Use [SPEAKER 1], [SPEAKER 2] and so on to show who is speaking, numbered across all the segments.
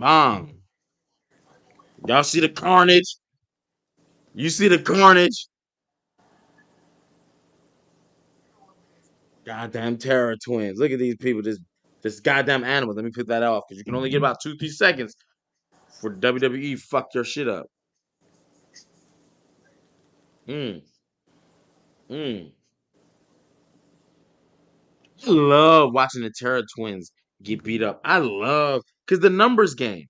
[SPEAKER 1] Bang. Y'all see the carnage? You see the carnage? Goddamn terror twins. Look at these people. This goddamn animal. Let me put that off because you can only get about 2-3 seconds for WWE fuck your shit up. Mm, mm. I love watching the Terror Twins get beat up. I love because the numbers game.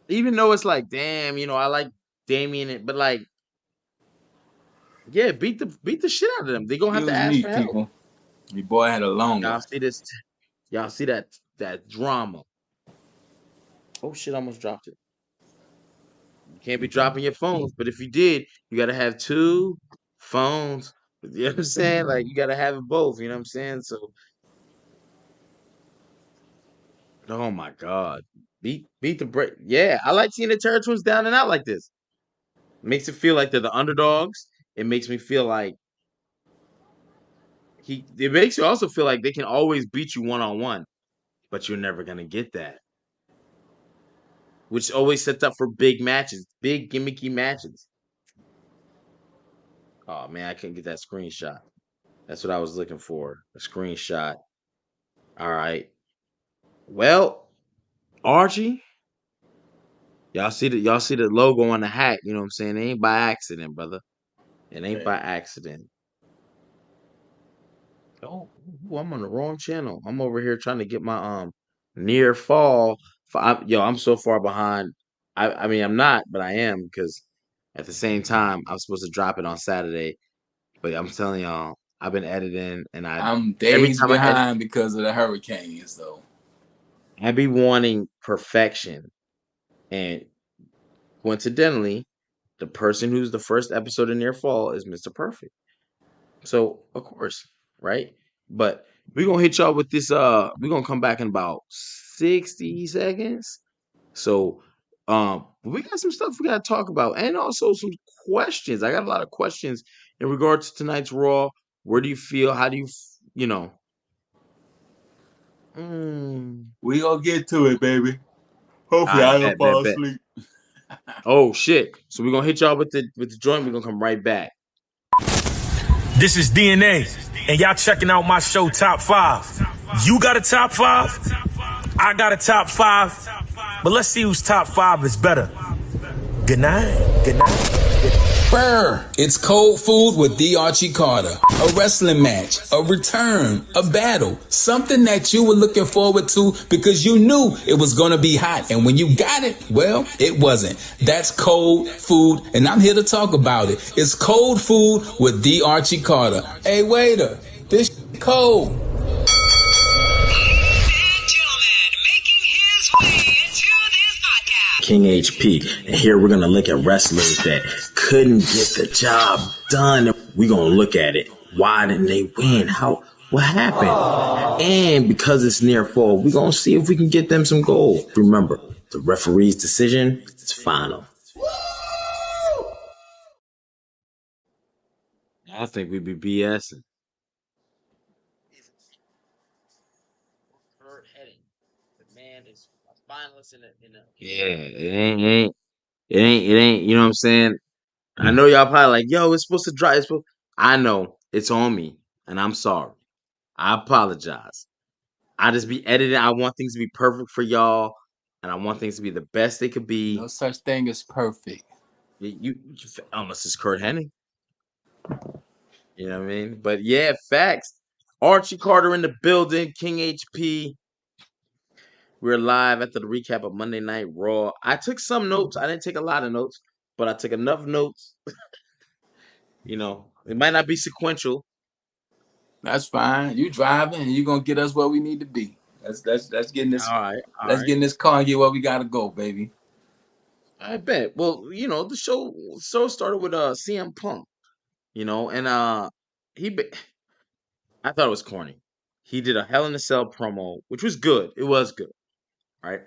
[SPEAKER 1] Even though it's like, damn, I like Damien, but like, yeah, beat the shit out of them. They gonna have to
[SPEAKER 2] Excuse
[SPEAKER 1] ask
[SPEAKER 2] me,
[SPEAKER 1] for help.
[SPEAKER 2] people. Your boy had a long
[SPEAKER 1] Y'all
[SPEAKER 2] one.
[SPEAKER 1] see this? Y'all see that drama? Oh shit! I almost dropped it. You can't be dropping your phones, but if you did, you gotta have two phones. You know what I'm saying? Like you gotta have it both. You know what I'm saying? So, oh my god, beat the break. Yeah, I like seeing the Terror Twins down and out like this. Makes it feel like they're the underdogs. It makes me feel like it makes you also feel like they can always beat you one-on-one, but you're never gonna get that. Which always sets up for big matches, big gimmicky matches. Oh man, I couldn't get that screenshot. That's what I was looking for. A screenshot. All right. Well, Archie, y'all see the logo on the hat, you know what I'm saying? It ain't by accident, brother. It ain't by accident. Oh, ooh, I'm on the wrong channel. I'm over here trying to get my near fall. I'm so far behind. I mean I'm not, but I am because at the same time I'm supposed to drop it on Saturday. But I'm telling y'all, I've been editing, and
[SPEAKER 2] I'm
[SPEAKER 1] every
[SPEAKER 2] days
[SPEAKER 1] time I edit,
[SPEAKER 2] behind because of the hurricanes, though.
[SPEAKER 1] I be wanting perfection. And coincidentally, the person who's the first episode in Near Fall is Mr. Perfect. So of course, right? But we're gonna hit y'all with this. We're gonna come back in about 60 seconds. So we got some stuff we gotta talk about, and also some questions. I got a lot of questions in regards to tonight's Raw. Where do you feel? How do you you know? Mm,
[SPEAKER 2] We gonna get to it, baby. Hopefully,
[SPEAKER 1] I
[SPEAKER 2] I don't
[SPEAKER 1] bet, bet,
[SPEAKER 2] fall
[SPEAKER 1] bet.
[SPEAKER 2] asleep.
[SPEAKER 1] Oh shit! So we're gonna hit y'all with the joint. We're gonna come right back.
[SPEAKER 3] This is DNA, and y'all checking out my show Top 5. You got a top 5? I got a top 5. But let's see whose top 5 is better. Good night. Good night.
[SPEAKER 4] Brr, it's cold food with the Archie Carter. A wrestling match, a return, a battle, something that you were looking forward to because you knew it was gonna be hot. And when you got it, well, it wasn't. That's cold food, and I'm here to talk about it. It's cold food with the Archie Carter. Hey, waiter, this cold.
[SPEAKER 5] King HP, and here we're gonna look at wrestlers that couldn't get the job done. We're gonna look at it. Why didn't they win? What happened? And because it's near fall, we're gonna see if we can get them some gold. Remember, the referee's decision is final.
[SPEAKER 1] I think we be BSing. Hurt heading. The man is a finalist in a yeah. It ain't. You know what I'm saying? I know y'all probably like, yo, it's supposed to dry. I know it's on me, and I'm sorry. I apologize. I just be editing. I want things to be perfect for y'all, and I want things to be the best they could be.
[SPEAKER 2] No such thing as perfect.
[SPEAKER 1] Unless it's Kurt Hennig, you know what I mean. But yeah, facts. Archie Carter in the building. King HP. We're live after the recap of Monday Night Raw. I took some notes. I didn't take a lot of notes, but I took enough notes. It might not be sequential.
[SPEAKER 2] That's fine. You driving, and you gonna get us where we need to be. Let's get in this.
[SPEAKER 1] All right, all
[SPEAKER 2] Let's
[SPEAKER 1] right.
[SPEAKER 2] get in this car and get where we gotta go, baby.
[SPEAKER 1] I bet. Well, the show started with CM Punk, and he ba- I thought it was corny. He did a Hell in a Cell promo, which was good. It was good, right?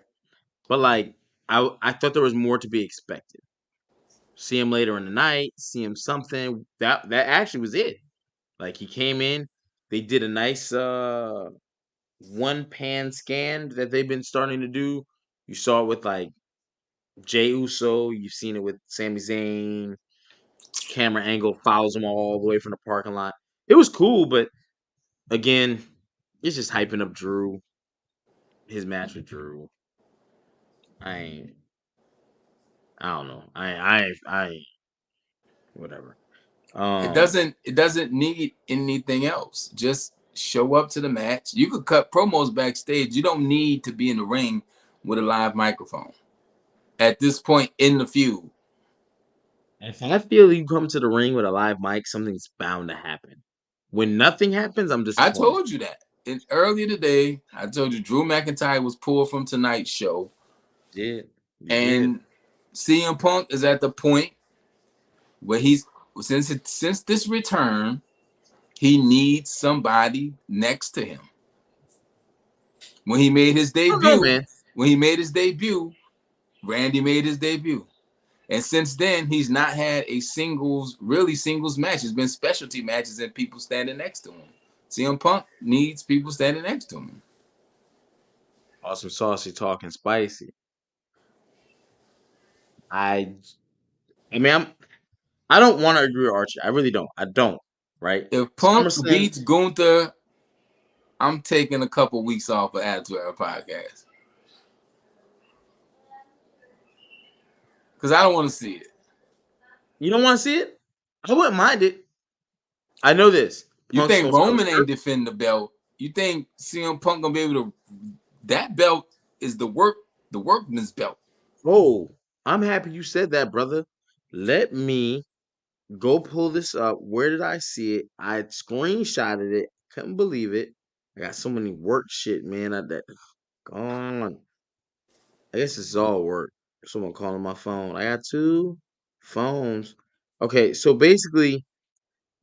[SPEAKER 1] But like I thought there was more to be expected. See him later in the night, see him something. That actually was it. Like he came in, they did a nice one pan scan that they've been starting to do. You saw it with like Jey Uso. You've seen it with Sami Zayn. Camera angle follows them all the way from the parking lot. It was cool, but again, it's just hyping up Drew. His match with Drew. I ain't. I don't know. Whatever.
[SPEAKER 2] It
[SPEAKER 1] Um,
[SPEAKER 2] doesn't need anything else. Just show up to the match. You could cut promos backstage. You don't need to be in the ring with a live microphone at this point in the feud.
[SPEAKER 1] if I feel you come to the ring with a live mic, something's bound to happen. When nothing happens, I'm
[SPEAKER 2] I
[SPEAKER 1] disappointed.
[SPEAKER 2] told you that. And earlier today, I told you Drew McIntyre was pulled from tonight's show.
[SPEAKER 1] You did.
[SPEAKER 2] And CM Punk is at the point where he's since this return, he needs somebody next to him. When he made his
[SPEAKER 1] I don't know,
[SPEAKER 2] debut,
[SPEAKER 1] man.
[SPEAKER 2] Randy made his debut. And since then, he's not had a singles match. It's been specialty matches and people standing next to him. CM Punk needs people standing next to him.
[SPEAKER 1] Awesome saucy talking spicy. I mean, I don't want to agree with Archie. I really don't. I don't. Right?
[SPEAKER 2] If Punk
[SPEAKER 1] SummerSlam.
[SPEAKER 2] beats Gunther, I'm taking a couple weeks off of Attitude Era podcast. Because I don't want to see it.
[SPEAKER 1] You don't want to see it? I wouldn't mind it. I know this.
[SPEAKER 2] You
[SPEAKER 1] Punk's
[SPEAKER 2] think
[SPEAKER 1] gonna sell
[SPEAKER 2] Roman ain't
[SPEAKER 1] shirts.
[SPEAKER 2] defending the belt? You think CM Punk gonna be able to? That belt is the workman's belt.
[SPEAKER 1] Oh, I'm happy you said that, brother. Let me go pull this up. Where did I see it? I screenshotted it. Couldn't believe it. I got so many work shit, man. Gone. I guess it's all work. Someone calling my phone. I got two phones. Okay, so basically,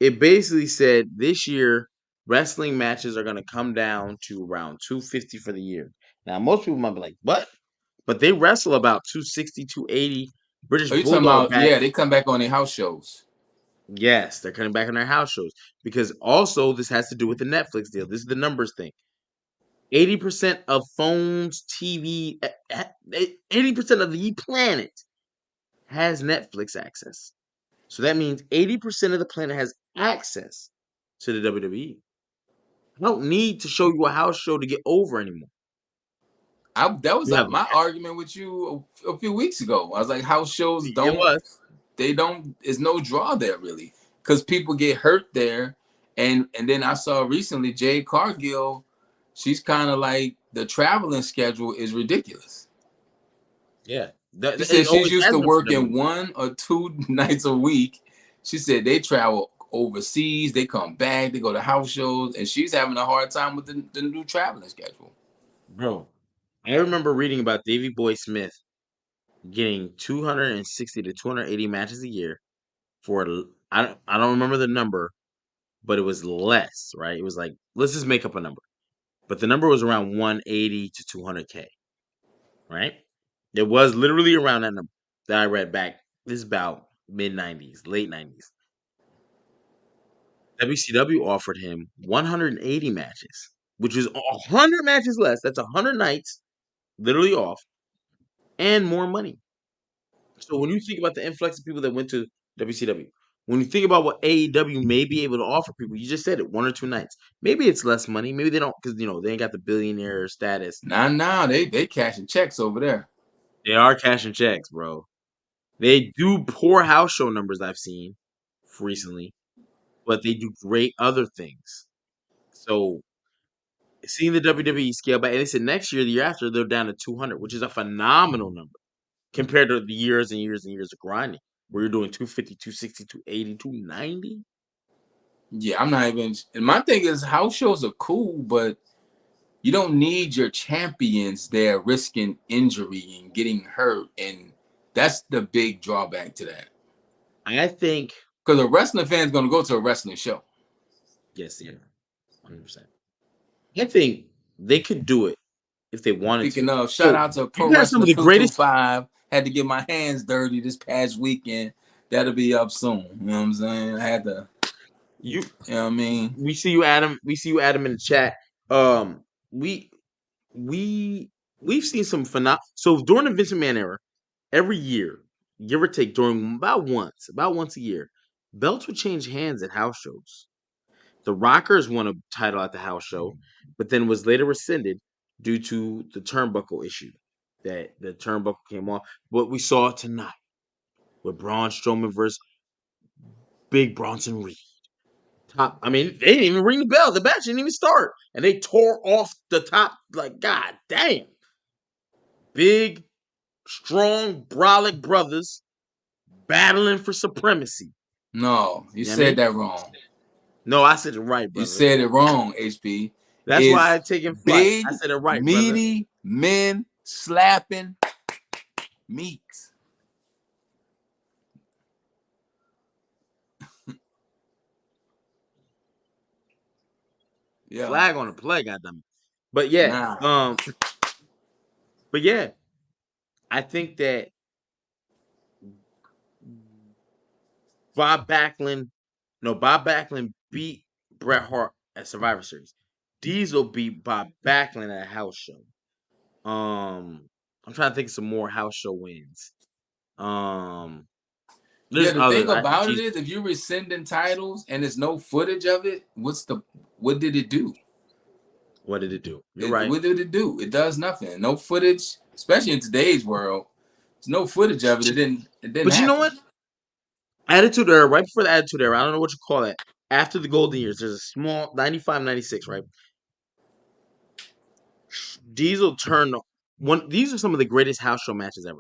[SPEAKER 1] it basically said this year wrestling matches are gonna come down to around 250 for the year. Now, most people might be like, "What?" But they wrestle about 260, 280. British
[SPEAKER 2] Are you talking
[SPEAKER 1] Bulldog
[SPEAKER 2] about?
[SPEAKER 1] back.
[SPEAKER 2] Yeah, they come back on their house shows.
[SPEAKER 1] Yes, they're coming back on their house shows because also this has to do with the Netflix deal. This is the numbers thing. 80% of phones, TV, 80% of the planet has Netflix access. So that means 80% of the planet has access to the WWE. I don't need to show you a house show to get over anymore.
[SPEAKER 2] That was
[SPEAKER 1] You have
[SPEAKER 2] my argument with you a few weeks ago. I was like, house shows
[SPEAKER 1] it was,
[SPEAKER 2] there's no draw there really because people get hurt there. And then I saw recently Jade Cargill, she's kind of like the traveling schedule is ridiculous.
[SPEAKER 1] yeah.
[SPEAKER 2] She
[SPEAKER 1] It
[SPEAKER 2] said she's
[SPEAKER 1] always
[SPEAKER 2] used
[SPEAKER 1] has
[SPEAKER 2] to
[SPEAKER 1] been for
[SPEAKER 2] working
[SPEAKER 1] WWE.
[SPEAKER 2] 1 or 2 nights a week. She said they travel overseas, they come back, they go to house shows, and she's having a hard time with the new traveling schedule.
[SPEAKER 1] Bro, I remember reading about Davey Boy Smith getting 260 to 280 matches a year for I don't remember the number, but it was less, right? It was like let's just make up a number. But the number was around 180 to 200K, right? It was literally around that number that I read back. This is about mid 90s, late 90s. WCW offered him 180 matches, which is 100 matches less. That's 100 nights, literally off, and more money. So when you think about the influx of people that went to WCW, when you think about what AEW may be able to offer people, you just said it, 1 or 2 nights. Maybe it's less money. Maybe they don't because they ain't got the billionaire status.
[SPEAKER 2] Now they cashing checks over there.
[SPEAKER 1] They are cashing checks, bro. They do poor house show numbers I've seen recently, but they do great other things. So seeing the WWE scale back, and they said next year, the year after, they're down to 200, which is a phenomenal number compared to the years and years and years of grinding, where you're doing 250, 260, 280, 290.
[SPEAKER 2] Yeah, I'm not even. And my thing is, house shows are cool, but you don't need your champions there risking injury and getting hurt, and that's the big drawback to that.
[SPEAKER 1] I think,
[SPEAKER 2] Because a wrestling fan is going to go to a wrestling show.
[SPEAKER 1] yes, yeah, 100%. I think they could do it if they wanted to.
[SPEAKER 2] Speaking of, shout
[SPEAKER 1] So
[SPEAKER 2] out to Pro
[SPEAKER 1] you got some of
[SPEAKER 2] Wrestling
[SPEAKER 1] the greatest.
[SPEAKER 2] 225. Had to get my hands dirty this past weekend. That'll be up soon. You know what I'm saying? I had to,
[SPEAKER 1] You
[SPEAKER 2] you know what I mean?
[SPEAKER 1] We see you, Adam. We see you, Adam, in the chat. Um, we we've seen some phenomenal. So during the Vince McMahon era, every year, give or take, during about once a year, belts would change hands at house shows. The Rockers won a title at the house show, but then was later rescinded due to the turnbuckle issue. That the turnbuckle came off. What we saw tonight with Braun Strowman versus Big Bronson Reed. Top. I mean, they didn't even ring the bell. The match didn't even start, and they tore off the top. Like, god damn, big, strong, brolic brothers battling for supremacy.
[SPEAKER 2] No, you
[SPEAKER 1] You know what I
[SPEAKER 2] said
[SPEAKER 1] mean?
[SPEAKER 2] that wrong.
[SPEAKER 1] No, I said it right,
[SPEAKER 2] You
[SPEAKER 1] brother.
[SPEAKER 2] said it wrong, HB.
[SPEAKER 1] That's why
[SPEAKER 2] It's
[SPEAKER 1] I take in flight.
[SPEAKER 2] big,
[SPEAKER 1] I said it right, brother.
[SPEAKER 2] meaty men slapping meat. Yeah.
[SPEAKER 1] Flag on the play, goddamn. But yeah,
[SPEAKER 2] Nah.
[SPEAKER 1] but yeah, I think that Bob Backlund beat Bret Hart at Survivor Series. Diesel beat Bob Backlund at a house show. I'm trying to think of some more house show wins.
[SPEAKER 2] Yeah,
[SPEAKER 1] There's
[SPEAKER 2] the thing
[SPEAKER 1] others.
[SPEAKER 2] about it is if you're rescinding titles and there's no footage of it, what did it do?
[SPEAKER 1] What did it do? You're right.
[SPEAKER 2] What did it do? It does nothing. No footage, especially in today's world. There's no footage of it. It didn't
[SPEAKER 1] But you know
[SPEAKER 2] happen.
[SPEAKER 1] what? Attitude Era, right before the Attitude Era, I don't know what you call that. After the Golden Years, there's a small 95, 96, right? Diesel turned one. These are some of the greatest house show matches ever.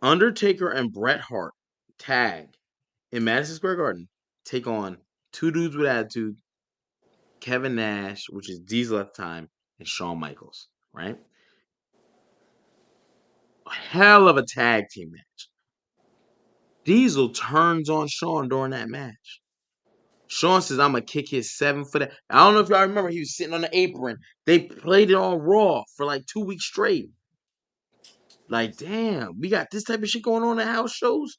[SPEAKER 1] Undertaker and Bret Hart tag in Madison Square Garden, take on two dudes with attitude, Kevin Nash, which is Diesel at the time, and Shawn Michaels, right? A hell of a tag team match. Diesel turns on Shawn during that match. Shawn says, I'm going to kick his 7 foot. I don't know if y'all remember, he was sitting on the apron. They played it on Raw for like 2 weeks straight. Like, damn, we got this type of shit going on at house shows?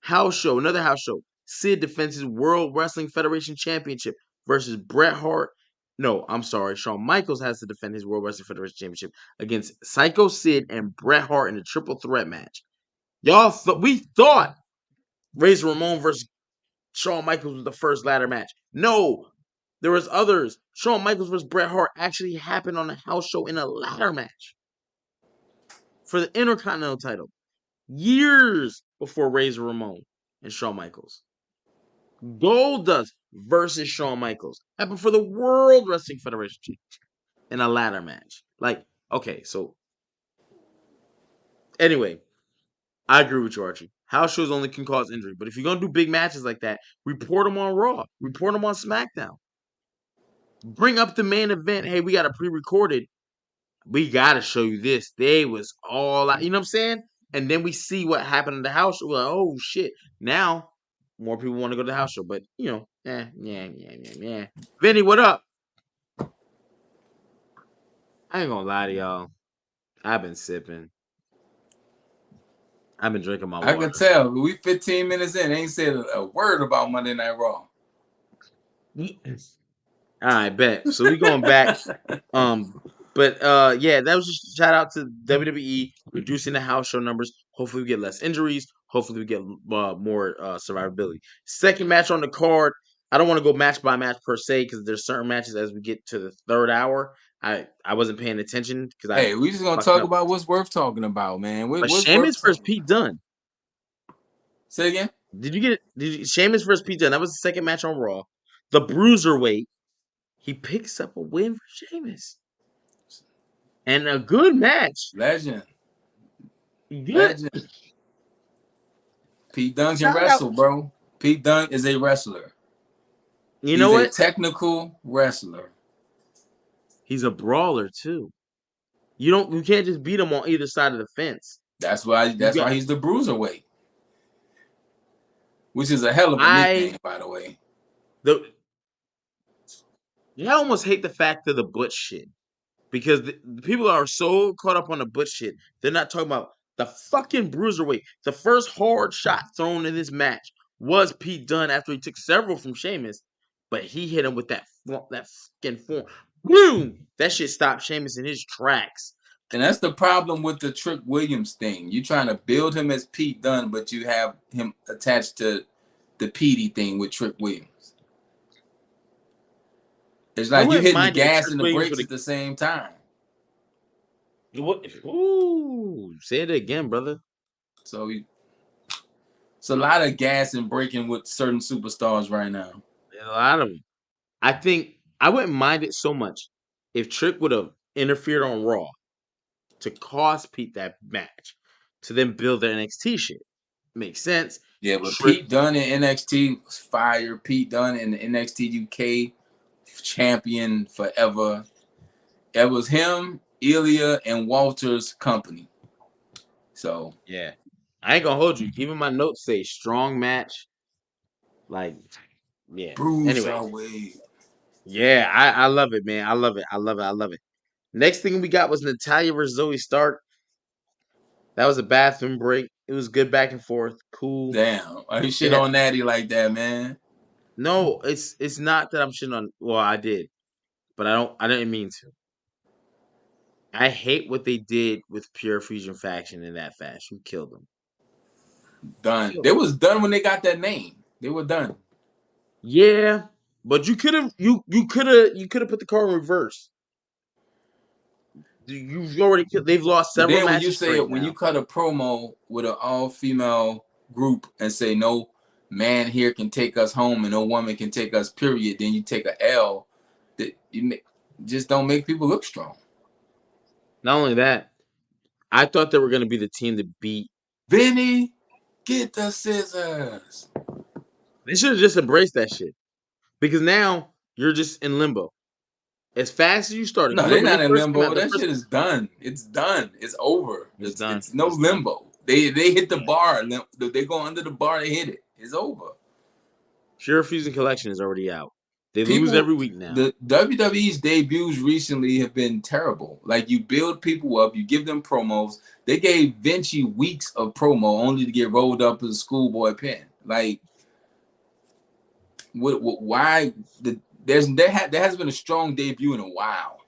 [SPEAKER 1] House show, another house show. Sid defends his World Wrestling Federation Championship versus Bret Hart. No, I'm sorry. Shawn Michaels has to defend his World Wrestling Federation Championship against Psycho Sid and Bret Hart in a triple threat match. We thought Razor Ramon versus Shawn Michaels was the first ladder match. No, there was others. Shawn Michaels versus Bret Hart actually happened on a house show in a ladder match for the Intercontinental title years before Razor Ramon and Shawn Michaels. Goldust versus Shawn Michaels happened for the World Wrestling Federation Championship in a ladder match. Like, okay, so anyway, I agree with you, Archie. House shows only can cause injury, but if you're gonna do big matches like that, report them on Raw, report them on SmackDown. Bring up the main event. Hey, we got a pre-recorded. We gotta show you this. They was all out. You know what I'm saying? And then we see what happened in the house show. We're like, oh shit. Now more people want to go to the house show. But yeah. Vinny, what up? I ain't gonna lie to y'all. I've been sipping. I've been drinking my
[SPEAKER 2] I can
[SPEAKER 1] water.
[SPEAKER 2] tell. We 15 minutes in, ain't said a word about Monday Night Raw.
[SPEAKER 1] All right, bet. So we going back. But yeah, that was just a shout out to WWE reducing the house show numbers. Hopefully, we get less injuries. Hopefully, we get more survivability. Second match on the card. I don't want to go match by match per se because there's certain matches as we get to the third hour. I wasn't paying attention because I
[SPEAKER 2] Hey, we just gonna
[SPEAKER 1] fucked
[SPEAKER 2] talk
[SPEAKER 1] up.
[SPEAKER 2] about what's worth talking about, man.
[SPEAKER 1] But
[SPEAKER 2] What's
[SPEAKER 1] Sheamus
[SPEAKER 2] worth
[SPEAKER 1] versus
[SPEAKER 2] talking
[SPEAKER 1] Pete
[SPEAKER 2] about?
[SPEAKER 1] Dunne.
[SPEAKER 2] Say again.
[SPEAKER 1] Did you get it? Sheamus versus Pete Dunne? That was the second match on Raw. The Bruiserweight. He picks up a win for Sheamus. And a good match.
[SPEAKER 2] Legend.
[SPEAKER 1] Good.
[SPEAKER 2] Legend. Pete Dunne can
[SPEAKER 1] Shout out.
[SPEAKER 2] wrestle, bro. Pete Dunne is a wrestler.
[SPEAKER 1] You
[SPEAKER 2] He's
[SPEAKER 1] know
[SPEAKER 2] a
[SPEAKER 1] what?
[SPEAKER 2] technical wrestler.
[SPEAKER 1] He's a brawler too. You can't just beat him on either side of the fence.
[SPEAKER 2] That's why he's the bruiserweight. Which is a hell of a nickname, by the way.
[SPEAKER 1] I almost hate the fact of the Butch shit. Because the people are so caught up on the Butch shit, they're not talking about the fucking bruiserweight. The first hard shot thrown in this match was Pete Dunne after he took several from Sheamus, but he hit him with that fucking form. Boom! That shit stopped Sheamus in his tracks.
[SPEAKER 2] And that's the problem with the Trick Williams thing. You're trying to build him as Pete Dunne, but you have him attached to the Petey thing with Trick Williams. It's
[SPEAKER 1] I
[SPEAKER 2] like you're
[SPEAKER 1] wouldn't
[SPEAKER 2] hitting the
[SPEAKER 1] mind if
[SPEAKER 2] gas
[SPEAKER 1] Trick
[SPEAKER 2] and the
[SPEAKER 1] Williams
[SPEAKER 2] brakes
[SPEAKER 1] would
[SPEAKER 2] at the same time.
[SPEAKER 1] have. What? Ooh, say it again, brother.
[SPEAKER 2] So it's a lot of gas and braking with certain superstars right now.
[SPEAKER 1] A lot of them. I think I wouldn't mind it so much if Trick would have interfered on Raw to cost Pete that match to then build the NXT shit. Makes sense.
[SPEAKER 2] Yeah, but
[SPEAKER 1] Trick,
[SPEAKER 2] Pete Dunne in NXT was fire. Pete Dunne in the NXT UK champion forever. It was him, Ilya, and Walter's company. So
[SPEAKER 1] yeah. I ain't gonna hold you. Even my notes say strong match. Like, yeah. Anyways,
[SPEAKER 2] Bruiserweight.
[SPEAKER 1] yeah, I love it, man. I love it. I love it. I love it. Next thing we got was Natalya versus Zoe Stark. That was a bathroom break. It was good back and forth. Cool.
[SPEAKER 2] Damn, I
[SPEAKER 1] They
[SPEAKER 2] shit
[SPEAKER 1] had
[SPEAKER 2] on Natty like that, man.
[SPEAKER 1] no. It's not that I'm shitting on. Well, I did, but I don't. I didn't mean to. I hate what they did with Pure Fusion Faction in that fashion. Killed them.
[SPEAKER 2] Done.
[SPEAKER 1] Killed
[SPEAKER 2] They
[SPEAKER 1] them.
[SPEAKER 2] was done when they got that name. They were done.
[SPEAKER 1] Yeah, but you could have you could have put the car in reverse. You've already they've lost
[SPEAKER 2] But
[SPEAKER 1] several
[SPEAKER 2] then when you
[SPEAKER 1] matches
[SPEAKER 2] say
[SPEAKER 1] straight
[SPEAKER 2] when you
[SPEAKER 1] now.
[SPEAKER 2] cut a promo with an all-female group and say no man here can take us home and no woman can take us, period, then you take a L that just don't make people look strong.
[SPEAKER 1] Not only that, I thought they were going to be the team to beat.
[SPEAKER 2] Vinny, get the scissors.
[SPEAKER 1] They should have just embraced that shit because now you're just in limbo. As fast as you started,
[SPEAKER 2] No,
[SPEAKER 1] because
[SPEAKER 2] they're
[SPEAKER 1] remember when
[SPEAKER 2] not
[SPEAKER 1] they
[SPEAKER 2] in
[SPEAKER 1] first came
[SPEAKER 2] limbo.
[SPEAKER 1] out, the
[SPEAKER 2] That
[SPEAKER 1] first
[SPEAKER 2] shit is done. It's done. It's over.
[SPEAKER 1] it's done.
[SPEAKER 2] It's no
[SPEAKER 1] It's done.
[SPEAKER 2] limbo. They hit the
[SPEAKER 1] Yeah.
[SPEAKER 2] bar. They go under the bar. They hit it. It's over.
[SPEAKER 1] Pure Fusion Collection is already out. They lose
[SPEAKER 2] People,
[SPEAKER 1] every week now.
[SPEAKER 2] the WWE's debuts recently have been terrible. Like you build people up, you give them promos. They gave Vinci weeks of promo only to get rolled up as a schoolboy pen. Like, why? There has been a strong debut in a while.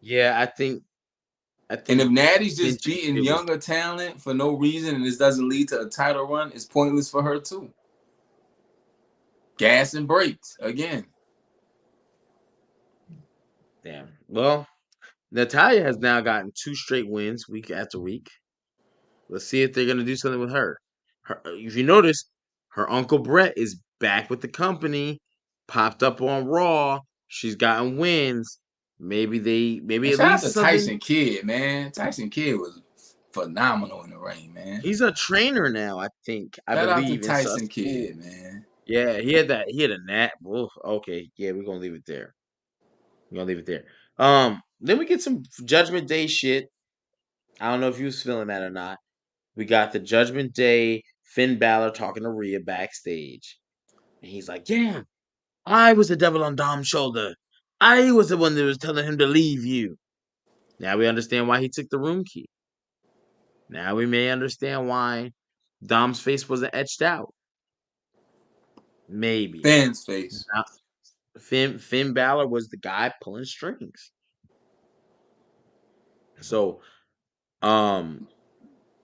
[SPEAKER 1] Yeah, I
[SPEAKER 2] And if
[SPEAKER 1] think
[SPEAKER 2] Natty's just
[SPEAKER 1] Vinci
[SPEAKER 2] beating
[SPEAKER 1] it was
[SPEAKER 2] younger talent for no reason and this doesn't lead to a title run, it's pointless for her too. Gas and brakes again.
[SPEAKER 1] damn. Well, Natalia has now gotten 2 straight wins week after week. Let's see if they're gonna do something with her. If you notice, her uncle Brett is back with the company. Popped up on Raw. She's gotten wins. Maybe
[SPEAKER 2] And
[SPEAKER 1] it
[SPEAKER 2] shout out
[SPEAKER 1] leads to
[SPEAKER 2] to
[SPEAKER 1] something.
[SPEAKER 2] Tyson Kidd, man. Tyson Kidd was phenomenal in the ring, man.
[SPEAKER 1] He's a trainer now, I think. I
[SPEAKER 2] Shout out to
[SPEAKER 1] believe in a
[SPEAKER 2] Tyson
[SPEAKER 1] school.
[SPEAKER 2] Kidd, man.
[SPEAKER 1] Yeah, he had a nat. Oof, okay, yeah, we're gonna leave it there. We're gonna leave it there. Then we get some Judgment Day shit. I don't know if you was feeling that or not. We got the Judgment Day Finn Balor talking to Rhea backstage. And he's like, yeah, I was the devil on Dom's shoulder. I was the one that was telling him to leave you. Now we understand why he took the room key. Now we may understand why Dom's face wasn't etched out. Maybe.
[SPEAKER 2] Finn's face.
[SPEAKER 1] Now, Finn Balor was the guy pulling strings. So, um,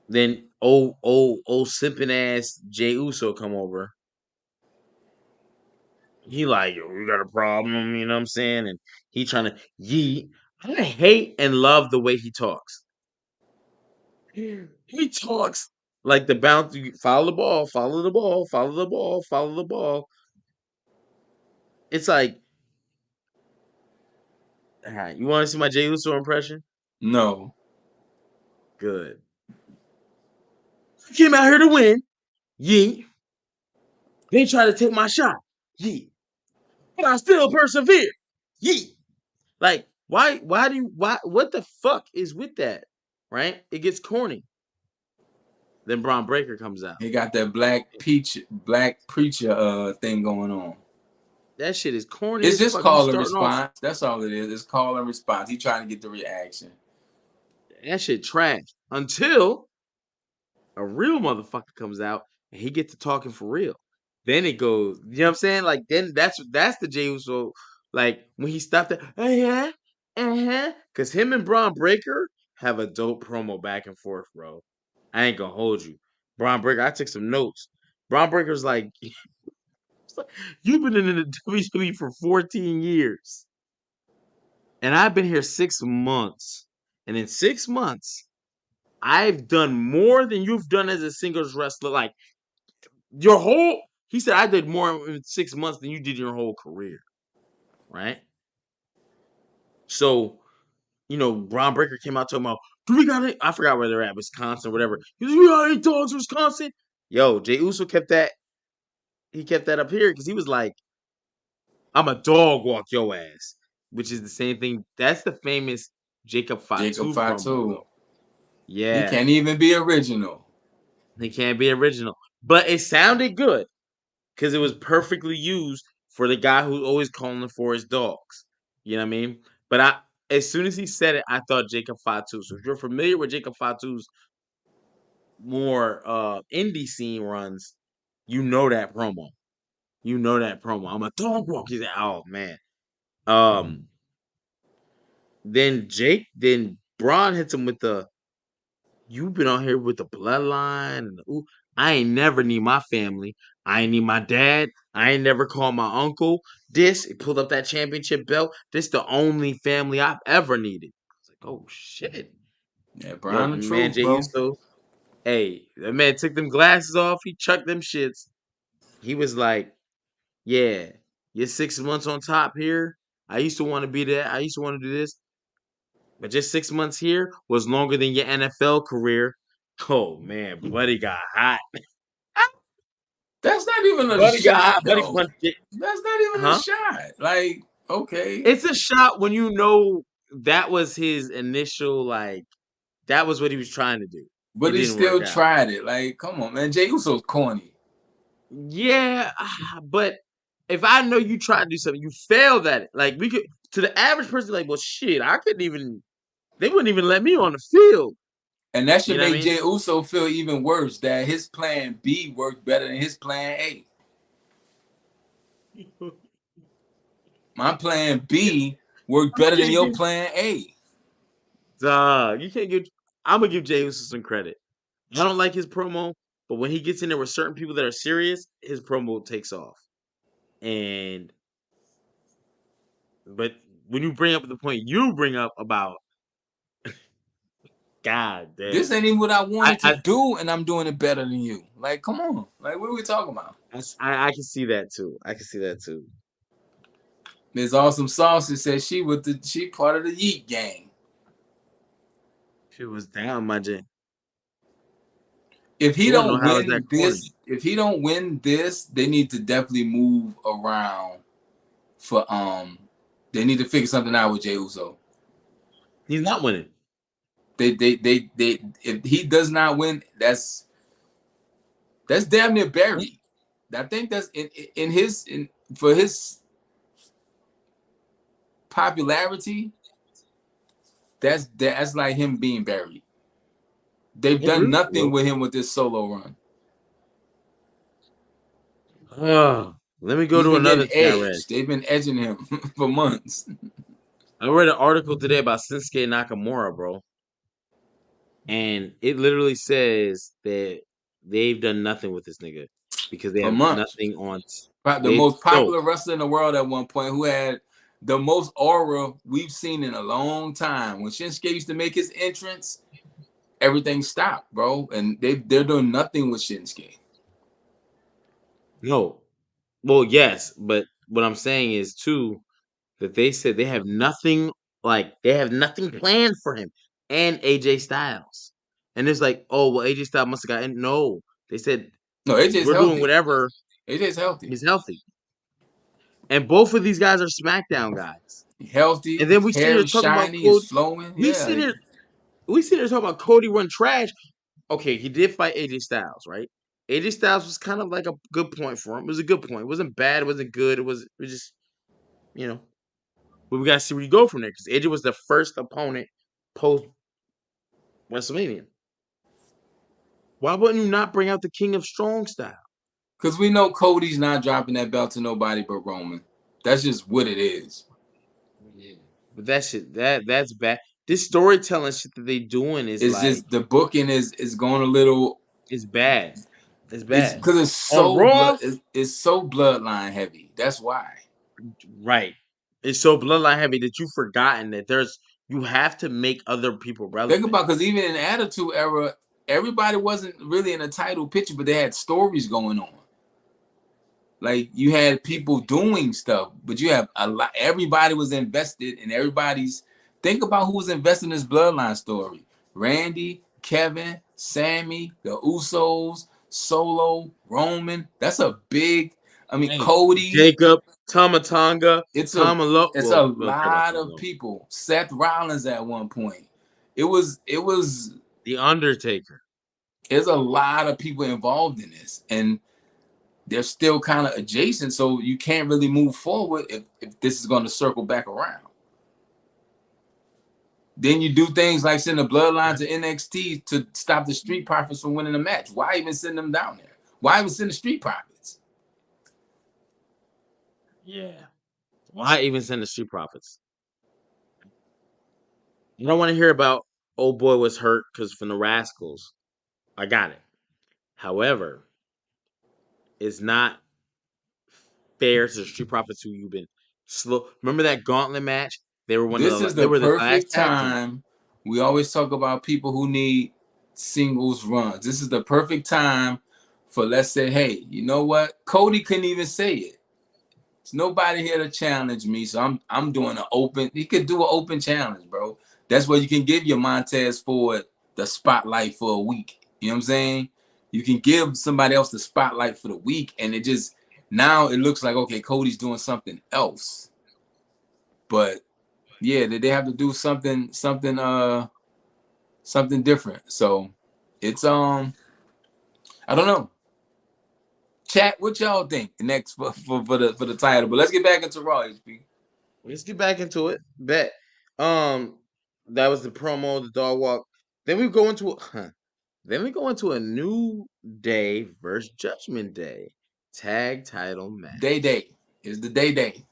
[SPEAKER 1] then old simping ass Jay Uso come over. He like, yo, we got a problem, you know what I'm saying? And he trying to yeet. I hate and love the way he talks. He talks like the bounce. Follow the ball, follow the ball, follow the ball, follow the ball. It's like, all right, you want to see my Jay Uso impression?
[SPEAKER 2] No.
[SPEAKER 1] Good. I came out here to win. Yeet. They try to take my shot. Yeet. But I still persevere. Yeet. Like, what the fuck is with that? Right? It gets corny. Then Braun Breaker comes out.
[SPEAKER 2] He got that black preacher thing going on.
[SPEAKER 1] That shit is corny
[SPEAKER 2] It's
[SPEAKER 1] as
[SPEAKER 2] just
[SPEAKER 1] fuck. You
[SPEAKER 2] call and
[SPEAKER 1] starting off.
[SPEAKER 2] response. That's all it is. It's call and response. He trying to get the reaction.
[SPEAKER 1] That shit trash. Until a real motherfucker comes out and he gets to talking for real. Then it goes, you know what I'm saying? Like then that's the Jey Uso. Like when he stopped it, because him and Braun Breaker have a dope promo back and forth, bro. I ain't gonna hold you. Braun Breaker, I took some notes. Braun Breaker's like, you've been in the WWE for 14 years, and I've been here 6 months, and in 6 months, I've done more than you've done as a singles wrestler. Like your whole, he said, I did more in 6 months than you did your whole career, right? So, Braun Breaker came out talking about, do we got it? I forgot where they're at, Wisconsin, whatever. He said, we got any dogs, Wisconsin? Yo, Jey Uso kept that. He kept that up here because he was like, I'm a dog walk your ass, which is the same thing. That's the famous Jacob
[SPEAKER 2] Jacob
[SPEAKER 1] Fatu promo,
[SPEAKER 2] Fatu.
[SPEAKER 1] though.
[SPEAKER 2] He
[SPEAKER 1] Yeah,
[SPEAKER 2] can't even be original.
[SPEAKER 1] he can't be original, but it sounded good because it was perfectly used for the guy who's always calling for his dogs. You know what I mean? But as soon as he said it, I thought Jacob Fatu. So if you're familiar with Jacob Fatu's more indie scene runs, you know that promo. You know that promo. I'm a dog walk. He's like, oh man. Um, then Braun hits him with the, you've been on here with the bloodline. And ooh, I ain't never need my family. I ain't need my dad. I ain't never called my uncle. This, he pulled up that championship belt. This the only family I've ever needed. I was like, oh shit.
[SPEAKER 2] Yeah,
[SPEAKER 1] Yo,
[SPEAKER 2] Brian the
[SPEAKER 1] man,
[SPEAKER 2] truth,
[SPEAKER 1] Jey
[SPEAKER 2] bro.
[SPEAKER 1] Uso. Hey, that man took them glasses off. He chucked them shits. He was like, yeah, you're 6 months on top here. I used to want to be there. I used to want to do this. But just 6 months here was longer than your NFL career. Oh man, Buddy got hot.
[SPEAKER 2] That's not even a
[SPEAKER 1] Buddy got
[SPEAKER 2] shot,
[SPEAKER 1] hot. Buddy
[SPEAKER 2] though.
[SPEAKER 1] punched it.
[SPEAKER 2] That's not even a
[SPEAKER 1] Huh?
[SPEAKER 2] shot. Like, okay.
[SPEAKER 1] It's a shot when you know that was his initial, like, that was what he was trying to do. It
[SPEAKER 2] But he
[SPEAKER 1] didn't work
[SPEAKER 2] still
[SPEAKER 1] out.
[SPEAKER 2] tried it. Like, come on, man. Jey Uso's corny.
[SPEAKER 1] Yeah, but if I know you try to do something, you failed at it. Like we could, to the average person, like, well, shit, I couldn't even. They wouldn't even let me on the field.
[SPEAKER 2] And that
[SPEAKER 1] You
[SPEAKER 2] should
[SPEAKER 1] know what
[SPEAKER 2] make
[SPEAKER 1] I
[SPEAKER 2] Jey Uso feel even worse that his plan B worked better than his plan A.
[SPEAKER 1] mean?
[SPEAKER 2] My plan B worked
[SPEAKER 1] You
[SPEAKER 2] better than
[SPEAKER 1] can't
[SPEAKER 2] your
[SPEAKER 1] give,
[SPEAKER 2] plan A.
[SPEAKER 1] dog. You can't give. I'm gonna give Jey Uso some credit. I don't like his promo, but when he gets in there with certain people that are serious, his promo takes off. And but when you bring up the point you bring up about, God
[SPEAKER 2] This
[SPEAKER 1] damn,
[SPEAKER 2] ain't even what I
[SPEAKER 1] I
[SPEAKER 2] wanted to
[SPEAKER 1] I
[SPEAKER 2] do, and I'm doing it better than you. Like, come on. Like, what are we talking about?
[SPEAKER 1] I can see that too. I can see that too.
[SPEAKER 2] There's awesome sauce that says she part of the Yeet gang.
[SPEAKER 1] She was down, my J.
[SPEAKER 2] If he
[SPEAKER 1] You want to know
[SPEAKER 2] don't
[SPEAKER 1] how is that
[SPEAKER 2] win
[SPEAKER 1] corny?
[SPEAKER 2] this, if he don't win this, they need to definitely move around for they need to figure something out with Jey Uso.
[SPEAKER 1] He's not winning.
[SPEAKER 2] They if he does not win, that's damn near buried. I think that's in his for his popularity, that's like him being buried. They've
[SPEAKER 1] It
[SPEAKER 2] done
[SPEAKER 1] really
[SPEAKER 2] nothing
[SPEAKER 1] will.
[SPEAKER 2] with him with this solo run.
[SPEAKER 1] Let me go
[SPEAKER 2] He's
[SPEAKER 1] to
[SPEAKER 2] been
[SPEAKER 1] another
[SPEAKER 2] getting
[SPEAKER 1] thing I read.
[SPEAKER 2] edged. They've been edging him for months.
[SPEAKER 1] I read an article today about Shinsuke Nakamura, bro, and it literally says that they've done nothing with this nigga because they
[SPEAKER 2] For
[SPEAKER 1] have
[SPEAKER 2] months.
[SPEAKER 1] nothing on.
[SPEAKER 2] The
[SPEAKER 1] They
[SPEAKER 2] most
[SPEAKER 1] so
[SPEAKER 2] popular wrestler in the world at one point, who had the most aura we've seen in a long time. When Shinsuke used to make his entrance, everything stopped, bro. And they're doing nothing with Shinsuke.
[SPEAKER 1] no, well, yes, but what I'm saying is too that they said they have nothing, like they have nothing planned for him and AJ Styles, and it's like, oh well, AJ Styles must have gotten no. They said
[SPEAKER 2] No, AJ's
[SPEAKER 1] we're doing
[SPEAKER 2] healthy.
[SPEAKER 1] whatever.
[SPEAKER 2] AJ's healthy.
[SPEAKER 1] He's healthy, and both of these guys are SmackDown guys. And
[SPEAKER 2] Healthy.
[SPEAKER 1] then
[SPEAKER 2] His
[SPEAKER 1] we sit
[SPEAKER 2] hair
[SPEAKER 1] here
[SPEAKER 2] is
[SPEAKER 1] talking about
[SPEAKER 2] shiny. It's
[SPEAKER 1] Cody.
[SPEAKER 2] flowing.
[SPEAKER 1] We
[SPEAKER 2] Yeah.
[SPEAKER 1] sit here, we sit here talking about Cody run trash. Okay, he did fight AJ Styles, right? AJ Styles was kind of like a good point for him. It was a good point. It wasn't bad. It wasn't good. It was just, you know. But we gotta see where you go from there because AJ was the first opponent post WrestleMania. Why wouldn't you not bring out the King of Strong Style?
[SPEAKER 2] Because we know Cody's not dropping that belt to nobody but Roman. That's just what it is.
[SPEAKER 1] Yeah. But that shit, that's bad. This storytelling shit that they doing is
[SPEAKER 2] It's
[SPEAKER 1] like
[SPEAKER 2] just the booking is going a little.
[SPEAKER 1] it's bad. It's
[SPEAKER 2] It's
[SPEAKER 1] bad.
[SPEAKER 2] because it's
[SPEAKER 1] On
[SPEAKER 2] so
[SPEAKER 1] Raw,
[SPEAKER 2] it's so bloodline heavy. That's why.
[SPEAKER 1] right. It's so bloodline heavy that you've forgotten that you have to make other people
[SPEAKER 2] Think
[SPEAKER 1] relevant.
[SPEAKER 2] about, because even in the Attitude Era, everybody wasn't really in a title picture, but they had stories going on. Like you had people doing stuff, but you have a lot. Everybody was invested, and everybody's. Think about who was invested in this bloodline story: Randy, Kevin, Sammy, the Usos, Solo, Roman. That's a big. I mean,
[SPEAKER 1] Hey,
[SPEAKER 2] Cody.
[SPEAKER 1] Jacob, Tamatanga,
[SPEAKER 2] It's a
[SPEAKER 1] Tamalo.
[SPEAKER 2] it's a
[SPEAKER 1] Well, Jacob
[SPEAKER 2] lot of
[SPEAKER 1] Tamalo.
[SPEAKER 2] people. Seth Rollins at one point. It was
[SPEAKER 1] The Undertaker.
[SPEAKER 2] there's a lot of people involved in this, and they're still kind of adjacent, so you can't really move forward if this is going to circle back around. Then you do things like send the bloodlines to NXT to stop the Street Profits from winning a match. Why even send them down there? Why even send the Street Profits?
[SPEAKER 1] Yeah. Why even send the Street Profits? You don't want to hear about old boy was hurt because from the Rascals. I got it. However, it's not fair to the Street Profits who you've been slow. Remember that Gauntlet match? They were
[SPEAKER 2] This is
[SPEAKER 1] they
[SPEAKER 2] the
[SPEAKER 1] were the last
[SPEAKER 2] perfect
[SPEAKER 1] tag team.
[SPEAKER 2] time. We always talk about people who need singles runs. This is the perfect time for, let's say, hey, you know what? Cody couldn't even say it. There's nobody here to challenge me, so I'm doing an open. He could do an open challenge, bro. That's where you can give your Montez Ford the spotlight for a week. You know what I'm saying? You can give somebody else the spotlight for the week, and it just now it looks like, okay, Cody's doing something else. But yeah, they have to do something different. So it's I don't know. Chat, what y'all think next for the title? But let's get back into Raw, HP.
[SPEAKER 1] Let's get back into it. Bet. Um, that was the promo, the dog walk. Then we go into then we go into a New Day versus Judgment Day tag title
[SPEAKER 2] Day
[SPEAKER 1] match.
[SPEAKER 2] Day is the day.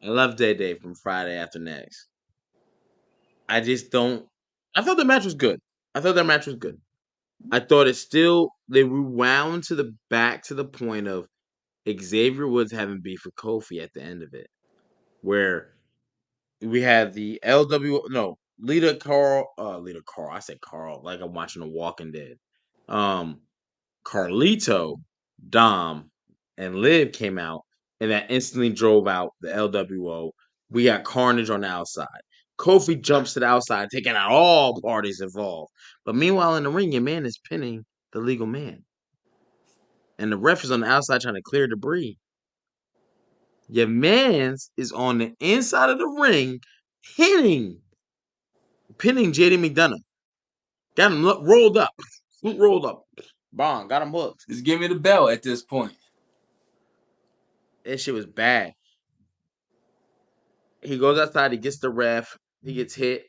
[SPEAKER 1] I love Day Day from Friday After Next. I just don't. I thought the match was good. I thought that match was good. I thought it still they rewound to the back to the point of Xavier Woods having beef with Kofi at the end of it, where we had the LW Lita Carl. I said Carl like I'm watching The Walking Dead. Um, Carlito, Dom, and Liv came out, and that instantly drove out the LWO. We got Carnage on the outside. Kofi jumps to the outside, taking out all parties involved. But meanwhile, in the ring, your man is pinning the legal man. And the ref is on the outside trying to clear debris. Your man's is on the inside of the ring, pinning JD McDonough. Got him rolled up. Rolled up. Braun got him hooked.
[SPEAKER 2] Just give me the belt at this point.
[SPEAKER 1] That shit was bad. He goes outside, he gets the ref, he gets hit.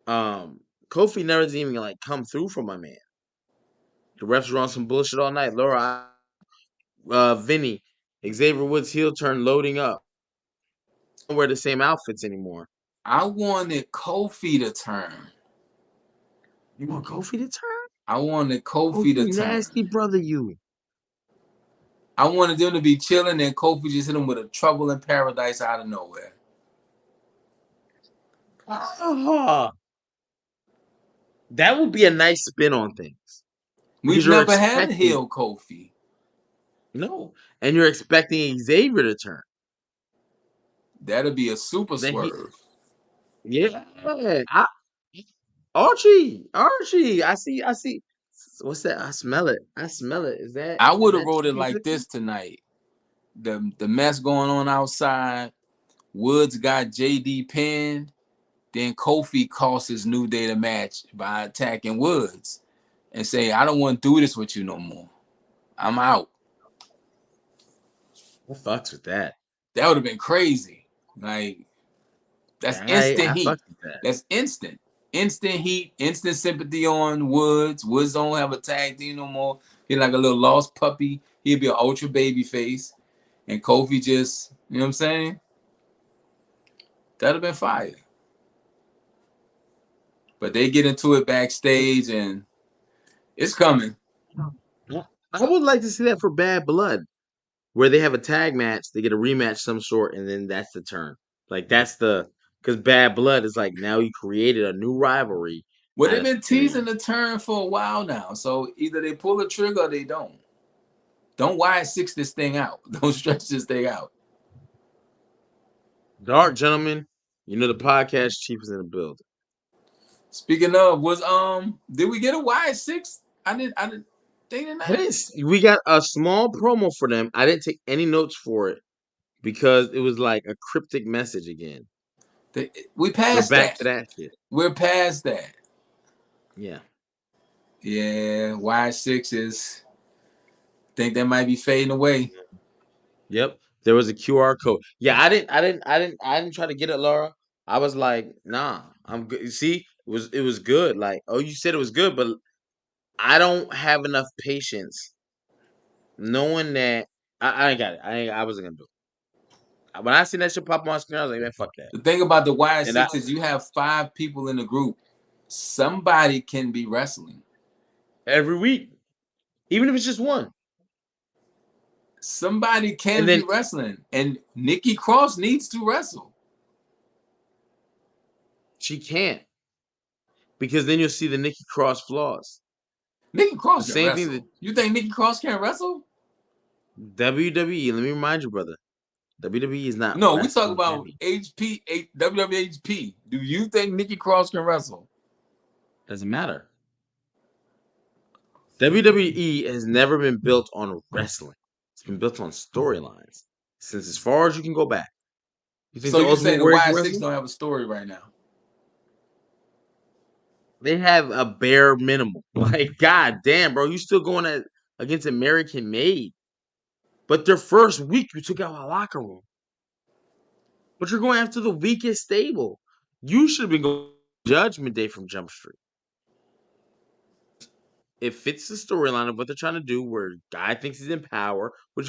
[SPEAKER 1] Kofi never even like come through for my man. The refs were on some bullshit all night. Laura, Vinny, Xavier Woods heel turn loading up. Don't wear the same outfits anymore.
[SPEAKER 2] I wanted Kofi to turn.
[SPEAKER 1] You want Kofi to turn?
[SPEAKER 2] I wanted Kofi to
[SPEAKER 1] Kofi
[SPEAKER 2] turn.
[SPEAKER 1] nasty brother, you.
[SPEAKER 2] I wanted them to be chilling, and Kofi just hit him with a trouble in paradise out of nowhere.
[SPEAKER 1] That would be a nice spin on things
[SPEAKER 2] We've
[SPEAKER 1] because you're
[SPEAKER 2] never had a
[SPEAKER 1] expecting
[SPEAKER 2] heel Kofi.
[SPEAKER 1] no, and you're expecting Xavier to turn.
[SPEAKER 2] That'd be a super
[SPEAKER 1] Then he,
[SPEAKER 2] swerve.
[SPEAKER 1] yeah, Archie. I see. What's that? I smell it.
[SPEAKER 2] I
[SPEAKER 1] Is
[SPEAKER 2] would have
[SPEAKER 1] that
[SPEAKER 2] wrote it
[SPEAKER 1] chicken
[SPEAKER 2] like
[SPEAKER 1] cooking?
[SPEAKER 2] this tonight. The mess going on outside. Woods got JD pinned. Then Kofi costs his New Day the match by attacking Woods and say, I don't want to do this with you no more. I'm out.
[SPEAKER 1] I fucks with that.
[SPEAKER 2] That would have been crazy. Like, that's instant
[SPEAKER 1] I
[SPEAKER 2] heat.
[SPEAKER 1] fucks with that.
[SPEAKER 2] That's instant. Instant heat, instant sympathy on Woods. Woods don't have a tag team no more. He like a little lost puppy. He'd be an ultra baby face, and Kofi just, you know what I'm saying? That'd have been fire. But they get into it backstage, and it's coming.
[SPEAKER 1] Yeah. I would like to see that for Bad Blood, where they have a tag match, they get a rematch some sort, and then that's the turn. Like that's the because Bad Blood is like now you created a new rivalry
[SPEAKER 2] Well,
[SPEAKER 1] out
[SPEAKER 2] they've
[SPEAKER 1] of
[SPEAKER 2] been
[SPEAKER 1] thin air.
[SPEAKER 2] teasing the turn for a while now, so either they pull the trigger or they don't. Don't Y6 this thing out. Don't stretch this thing out.
[SPEAKER 1] Dark gentlemen, you know the podcast chief is in the building.
[SPEAKER 2] Speaking of, did we get a Y6? I didn't they did not.
[SPEAKER 1] We got a small promo for them. I didn't take any notes for it because it was like a cryptic message again.
[SPEAKER 2] We
[SPEAKER 1] We're
[SPEAKER 2] passed
[SPEAKER 1] back
[SPEAKER 2] that.
[SPEAKER 1] to that shit.
[SPEAKER 2] We're past that.
[SPEAKER 1] Yeah.
[SPEAKER 2] Yeah, Y6 is think that might be fading away.
[SPEAKER 1] Yep. There was a QR code. Yeah, I didn't try to get it, Laura. I was like, nah, I'm good. See, it was good. Like, oh, you said it was good, but I don't have enough patience knowing that I ain't got it. I wasn't gonna do it. When I seen that shit pop on my screen, I was like, man, fuck that.
[SPEAKER 2] The thing about the
[SPEAKER 1] And I
[SPEAKER 2] Y6 is you have 5 people in the group. Somebody can be wrestling.
[SPEAKER 1] every week, even if it's just one.
[SPEAKER 2] Somebody
[SPEAKER 1] And
[SPEAKER 2] can be
[SPEAKER 1] then
[SPEAKER 2] wrestling. And Nikki Cross needs to wrestle.
[SPEAKER 1] she can't because then you'll see the Nikki Cross flaws.
[SPEAKER 2] Nikki
[SPEAKER 1] The
[SPEAKER 2] Cross can
[SPEAKER 1] same thing that
[SPEAKER 2] wrestle. You think Nikki Cross can't wrestle?
[SPEAKER 1] WWE. Let me remind you, brother. WWE is not
[SPEAKER 2] No, we talk
[SPEAKER 1] wrestling
[SPEAKER 2] about
[SPEAKER 1] heavy.
[SPEAKER 2] WWHP. Do you think Nikki Cross can wrestle?
[SPEAKER 1] Doesn't matter. WWE has never been built on wrestling. It's been built on storylines since as far as you can go back. You think
[SPEAKER 2] So
[SPEAKER 1] the
[SPEAKER 2] you're
[SPEAKER 1] Ultimate
[SPEAKER 2] saying the
[SPEAKER 1] Warrior can
[SPEAKER 2] Y6
[SPEAKER 1] wrestle?
[SPEAKER 2] don't have a story right now?
[SPEAKER 1] They have a bare minimum. Like, god damn, bro, you still going against American Made. But their first week, you took out a locker room. But you're going after the weakest stable. You should have been going Judgment Day from Jump Street. It fits the storyline of what they're trying to do, where guy thinks he's in power, which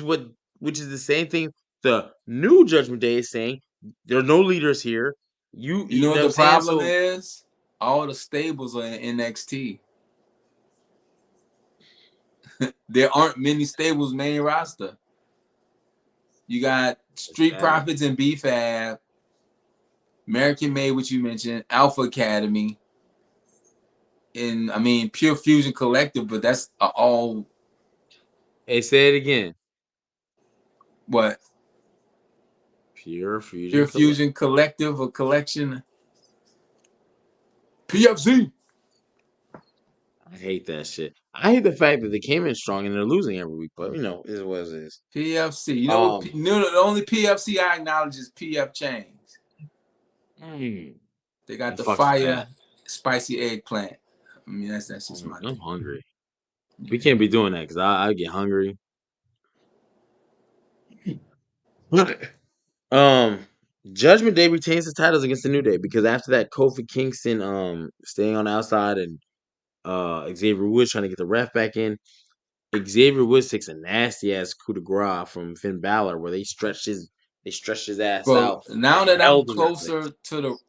[SPEAKER 1] is the same thing the new Judgment Day is saying. There are no leaders here. You
[SPEAKER 2] You know
[SPEAKER 1] you
[SPEAKER 2] what
[SPEAKER 1] know what I'm
[SPEAKER 2] the
[SPEAKER 1] saying?
[SPEAKER 2] problem
[SPEAKER 1] So
[SPEAKER 2] is? All the stables are in NXT. There aren't many stables main roster. You got Street
[SPEAKER 1] sad.
[SPEAKER 2] Profits and BFAB, American Made, which you mentioned, Alpha Academy, and I mean Pure Fusion Collective, but that's all
[SPEAKER 1] Hey, say it again.
[SPEAKER 2] what
[SPEAKER 1] Pure Fusion
[SPEAKER 2] Pure
[SPEAKER 1] Collect.
[SPEAKER 2] Fusion Collective or collection. PFC.
[SPEAKER 1] I hate that shit. I hate the fact that they came in strong and they're losing every week, but is what it is.
[SPEAKER 2] PFC. You know,
[SPEAKER 1] Um,
[SPEAKER 2] the only PFC I acknowledge is PF Chains.
[SPEAKER 1] mm,
[SPEAKER 2] They got the
[SPEAKER 1] fuck is that?
[SPEAKER 2] fire spicy eggplant. I mean, that's just my
[SPEAKER 1] I'm
[SPEAKER 2] thing.
[SPEAKER 1] hungry. We
[SPEAKER 2] Yeah.
[SPEAKER 1] can't be doing that because I get hungry. Um, Judgment Day retains the titles against the New Day because after that, Kofi Kingston staying on the outside and Xavier Woods trying to get the ref back in. Xavier Woods takes a nasty ass coup de grace from Finn Balor where they stretched his ass
[SPEAKER 2] Bro,
[SPEAKER 1] out
[SPEAKER 2] now
[SPEAKER 1] and
[SPEAKER 2] that I'm
[SPEAKER 1] held him that place.
[SPEAKER 2] closer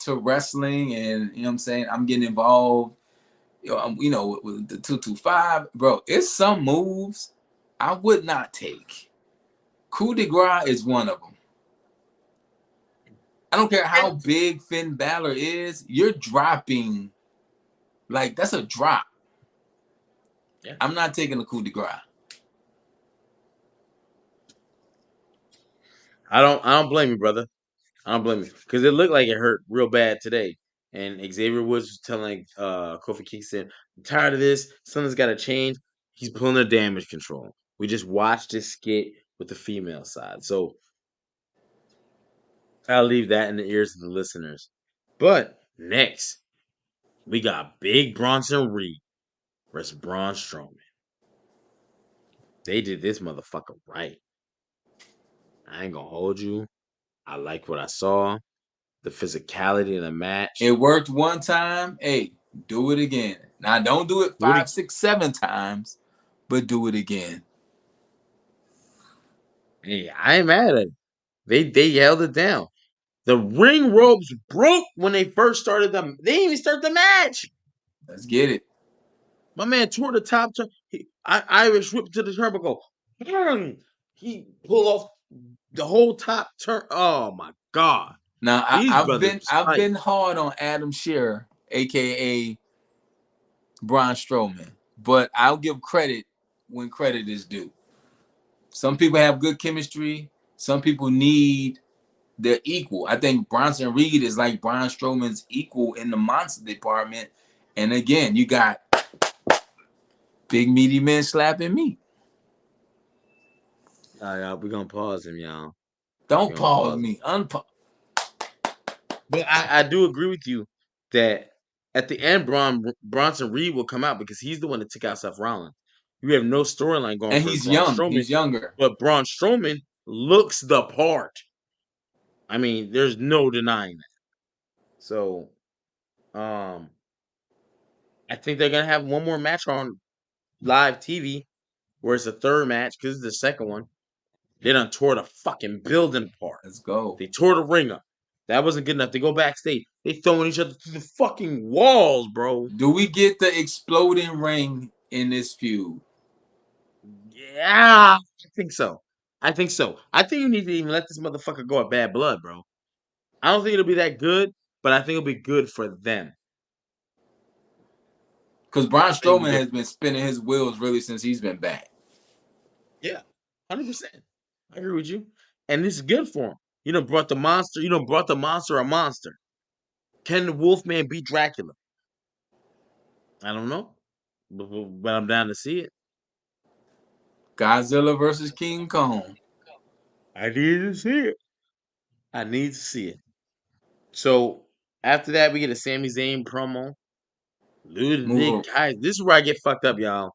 [SPEAKER 2] to wrestling and you know what I'm saying, I'm getting involved. With the 225, bro, it's some moves I would not take. Coup de grace is one of them. I don't care how big Finn Balor is, you're dropping like that's a drop.
[SPEAKER 1] Yeah.
[SPEAKER 2] I'm not taking a coup de grace.
[SPEAKER 1] I don't blame you, brother. I don't blame you because it looked like it hurt real bad today. And Xavier Woods was telling Kofi Kingston, "I'm tired of this. Something's got to change." He's pulling the damage control. We just watched this skit with the female side, so I'll leave that in the ears of the listeners. But next, we got Big Bronson Reed versus Braun Strowman. They did this motherfucker right. I ain't gonna hold you. I like what I saw. The physicality in the
[SPEAKER 2] It
[SPEAKER 1] match.
[SPEAKER 2] worked one time. Hey, do it again. Now don't do it
[SPEAKER 1] Do it
[SPEAKER 2] 5, 6, 7 times, but do it again.
[SPEAKER 1] Hey, I ain't mad at it. They held it down. The ring ropes broke when they first started them. They didn't even start the match.
[SPEAKER 2] Let's get it.
[SPEAKER 1] My man tore the top turn. Irish whip to the turnbuckle. Bang! He pulled off the whole top turn. Oh my god!
[SPEAKER 2] Now
[SPEAKER 1] These
[SPEAKER 2] I've
[SPEAKER 1] brothers
[SPEAKER 2] been
[SPEAKER 1] was
[SPEAKER 2] I've
[SPEAKER 1] tight.
[SPEAKER 2] been hard on Adam Shearer, aka Braun Strowman, but I'll give credit when credit is due. Some people have good chemistry. Some people need their equal. I think Bronson Reed is like Braun Strowman's equal in the monster department. And again, you got big meaty men slapping meat.
[SPEAKER 1] We're gonna pause him, y'all.
[SPEAKER 2] Don't
[SPEAKER 1] We're gonna
[SPEAKER 2] pause
[SPEAKER 1] pause him.
[SPEAKER 2] me. Unpause.
[SPEAKER 1] But I do agree with you that at the end, Bronson Reed will come out because he's the one that took out Seth Rollins. You have no storyline going
[SPEAKER 2] And
[SPEAKER 1] for
[SPEAKER 2] he's
[SPEAKER 1] Braun
[SPEAKER 2] young.
[SPEAKER 1] Strowman,
[SPEAKER 2] He's younger.
[SPEAKER 1] but Braun Strowman looks the part. I mean, there's no denying that. So, um, I think they're gonna have one more match on live TV, where it's a third match because it's the second one. They done tore the fucking building apart.
[SPEAKER 2] Let's go.
[SPEAKER 1] They tore the ring up. That wasn't good enough. They go backstage. They throwing each other through the fucking walls, bro.
[SPEAKER 2] Do we get the exploding ring in this feud?
[SPEAKER 1] Yeah, I think so. I think so. I think you need to even let this motherfucker go at bad blood, bro. I don't think it'll be that good, but I think it'll be good for them.
[SPEAKER 2] Because Braun
[SPEAKER 1] I think it'll be
[SPEAKER 2] Strowman
[SPEAKER 1] good.
[SPEAKER 2] has been spinning his wheels really since he's been back.
[SPEAKER 1] Yeah, 100%. I agree with you. And this is good for him. You know, brought the monster. You know, brought the monster a monster. Can the Wolfman beat Dracula? I don't know, but I'm down to see it.
[SPEAKER 2] Godzilla versus King Kong.
[SPEAKER 1] I need to see it. I need to see it. So after that, we get a Sami Zayn promo. Ludwig
[SPEAKER 2] Move.
[SPEAKER 1] Kaiser. This is where I get fucked up, y'all.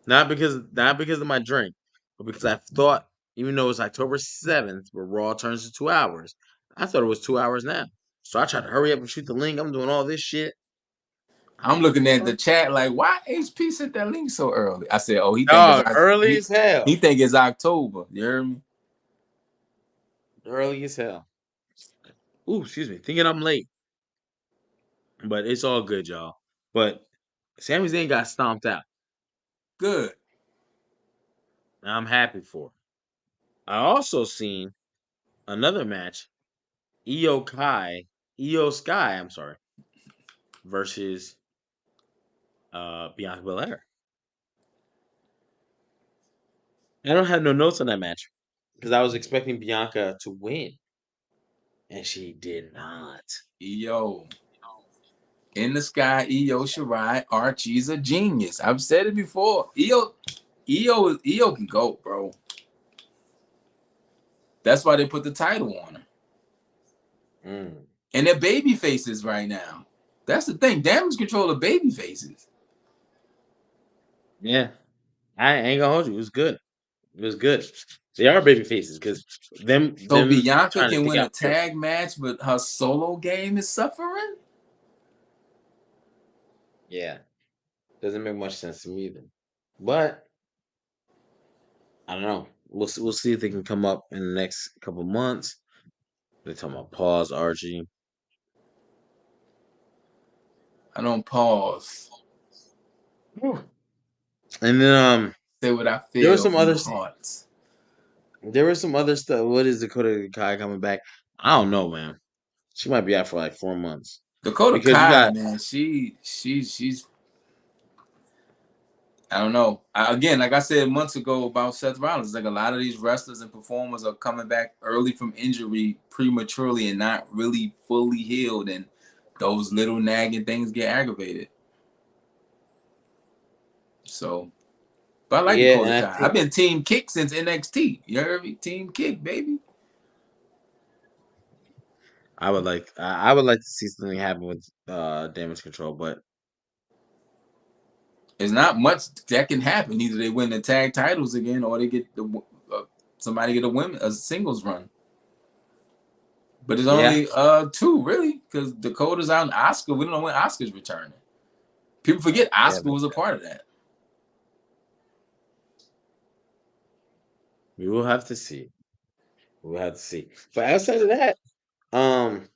[SPEAKER 1] Not because of my drink, but because I thought, even though it's October 7th, where Raw turns to 2 hours, I thought it was 2 hours now. So I tried to hurry up and shoot the link. I'm doing all this shit.
[SPEAKER 2] I'm looking at the chat like, why HP sent that link so early? I said, oh, he think
[SPEAKER 1] Dog, early
[SPEAKER 2] he,
[SPEAKER 1] as hell.
[SPEAKER 2] he think it's October. You heard me?
[SPEAKER 1] Early as hell. Ooh, excuse me. Thinking I'm late. But it's all good, y'all. But Sami Zayn got stomped out.
[SPEAKER 2] Good.
[SPEAKER 1] I'm happy for it. I also seen another match, Io Sky, I'm sorry, versus Bianca Belair. I don't have no notes on that match because I was expecting Bianca to win, and she did not.
[SPEAKER 2] Yo. In the sky, Io Shirai, Archie's a genius. I've said it before. Io can go, bro. That's why they put the title on her.
[SPEAKER 1] Mm.
[SPEAKER 2] And they're baby faces right now. That's the thing. Damage control of baby faces.
[SPEAKER 1] Yeah, I ain't gonna hold you. It was good. It was good. They are baby faces because
[SPEAKER 2] So
[SPEAKER 1] them
[SPEAKER 2] Bianca
[SPEAKER 1] trying to
[SPEAKER 2] can
[SPEAKER 1] take
[SPEAKER 2] win a
[SPEAKER 1] out Pure.
[SPEAKER 2] tag match, but her solo game is suffering?
[SPEAKER 1] Yeah, doesn't make much sense to me either. But I don't know. We'll see if they can come up in the next couple months. They're talking about pause, Archie.
[SPEAKER 2] I don't pause.
[SPEAKER 1] And then
[SPEAKER 2] Say what I
[SPEAKER 1] there was
[SPEAKER 2] feel
[SPEAKER 1] some
[SPEAKER 2] from
[SPEAKER 1] other
[SPEAKER 2] the heart.
[SPEAKER 1] there was some other stuff. What is Dakota Kai coming back? I don't know, man. She might be out for like 4 months
[SPEAKER 2] Dakota
[SPEAKER 1] because you
[SPEAKER 2] Kai,
[SPEAKER 1] got
[SPEAKER 2] man, she's I don't know. Again, like I said months ago about Seth Rollins, like a lot of these wrestlers and performers are coming back early from injury prematurely and not really fully healed, and those little nagging things get aggravated. So, but I like
[SPEAKER 1] yeah,
[SPEAKER 2] Dakota
[SPEAKER 1] and I
[SPEAKER 2] Kai. I've
[SPEAKER 1] think
[SPEAKER 2] been Team Kick since NXT. You heard me? Team Kick, baby.
[SPEAKER 1] I would like to see something happen with Damage Control, but
[SPEAKER 2] There's not much that can happen. Either they win the tag titles again, or they get somebody get a singles run. But it's
[SPEAKER 1] yeah,
[SPEAKER 2] only two really, because Dakota's out and Oscar. We don't know when Oscar's returning. People forget
[SPEAKER 1] yeah,
[SPEAKER 2] Oscar was a part of that.
[SPEAKER 1] We will have to see. We'll have to see. But outside of that, I'm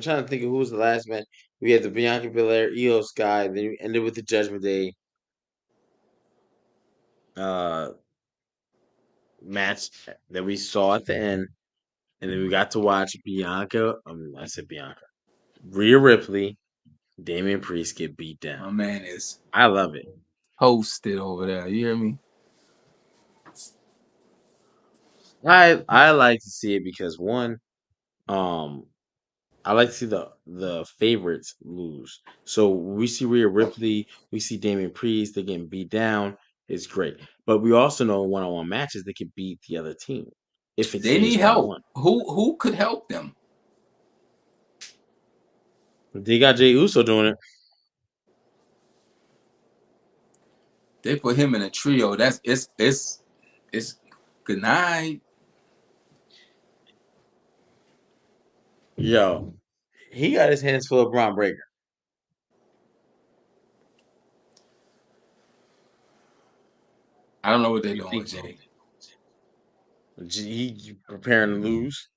[SPEAKER 1] trying to think of who was the last man. We had the Bianca Belair, Io Sky, then we ended with the Judgment Day uh match that we saw at the end, and then we got to watch Bianca. I said Bianca, Rhea Ripley, Damian Priest get beat down.
[SPEAKER 2] My man is
[SPEAKER 1] I love it.
[SPEAKER 2] hosted over there. You hear me?
[SPEAKER 1] I like to see it because one, um, I like to see the favorites lose. So we see Rhea Ripley, we see Damian Priest, they're getting beat down. It's great, but we also know in one-on-one matches they can beat the other team if it
[SPEAKER 2] They
[SPEAKER 1] stays
[SPEAKER 2] need help.
[SPEAKER 1] 1-1.
[SPEAKER 2] Who could help them?
[SPEAKER 1] They got Jey Uso doing it.
[SPEAKER 2] They put him in a trio. That's it's good night.
[SPEAKER 1] Yo, he got his hands full of Braun Breaker.
[SPEAKER 2] I don't know what they're
[SPEAKER 1] You
[SPEAKER 2] doing,
[SPEAKER 1] think
[SPEAKER 2] Jay.
[SPEAKER 1] he preparing to lose?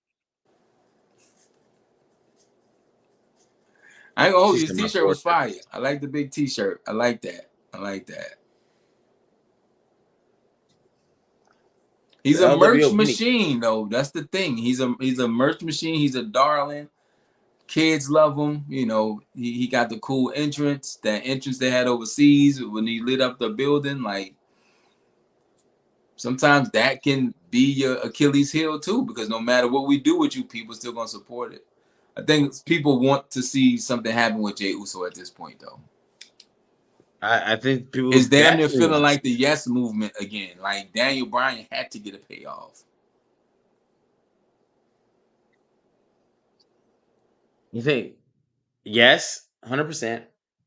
[SPEAKER 2] I ain't gonna hold you. His
[SPEAKER 1] She's my
[SPEAKER 2] t-shirt was
[SPEAKER 1] torture.
[SPEAKER 2] fire. I like the big t-shirt. I like that. I like that.
[SPEAKER 1] The
[SPEAKER 2] He's a merch
[SPEAKER 1] LWO beat.
[SPEAKER 2] machine, though. That's the thing. He's a merch machine. He's a darling. Kids love him. You know, he got the cool entrance. That entrance they had overseas when he lit up the building. Like sometimes that can be your Achilles heel too, because no matter what we do with you, people still gonna support it. I think people want to see something happen with Jey Uso at this point, though.
[SPEAKER 1] I think people
[SPEAKER 2] It's damn near
[SPEAKER 1] definitely
[SPEAKER 2] feeling
[SPEAKER 1] want to
[SPEAKER 2] like the
[SPEAKER 1] see.
[SPEAKER 2] Yes movement again. Like Daniel Bryan had to get a payoff.
[SPEAKER 1] You think? Yes, 100%.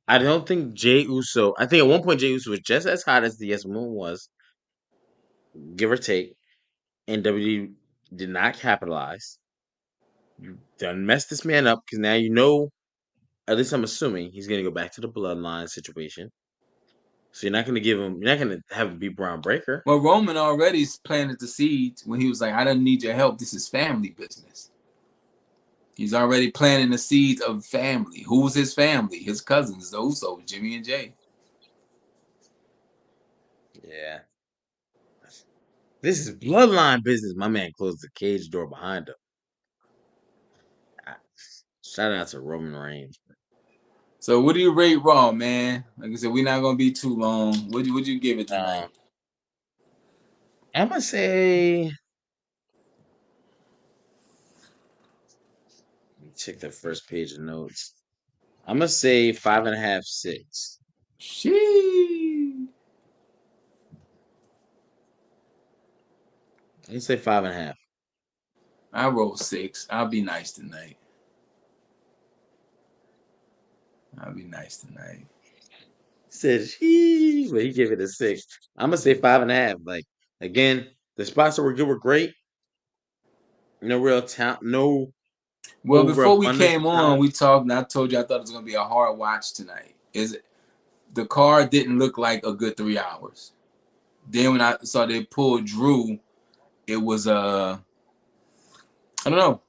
[SPEAKER 1] I don't think Jey Uso. I think at one point Jey Uso was just as hot as the Yes Moon was, give or take, and WWE did not capitalize. You done messed this man up because now you know. At least I'm assuming he's gonna go back to the bloodline situation. So you're not gonna give him. You're not gonna have him beat Braun Breaker.
[SPEAKER 2] Well, Roman already planted the seeds when he was like, "I don't need your help. This is family business." He's already planting the seeds of family. Who's his family? His cousins, the Usos, Jimmy and Jay.
[SPEAKER 1] Yeah, this is bloodline business. My man closed the cage door behind him. Ah, shout out to Roman Reigns.
[SPEAKER 2] So, what do you rate Raw, man? Like I said, we're not gonna be too long. Would you give it
[SPEAKER 1] Um,
[SPEAKER 2] tonight?
[SPEAKER 1] I'm gonna say. Let me check the first page of notes. I'm gonna say 5.5, 6.
[SPEAKER 2] She.
[SPEAKER 1] I'm gonna say 5.5.
[SPEAKER 2] I roll 6. I'll be nice tonight. I'll be nice tonight.
[SPEAKER 1] Said he, but he gave it a 6. I'm gonna say 5.5. Like again, the spots that were good were great. No real talent, no
[SPEAKER 2] Well, before we
[SPEAKER 1] overabundance of
[SPEAKER 2] came on,
[SPEAKER 1] talent.
[SPEAKER 2] we talked, and I told you I thought it was gonna be a hard watch tonight. Is the card didn't look like a good 3 hours. Then when I saw they pulled Drew, it was I don't know.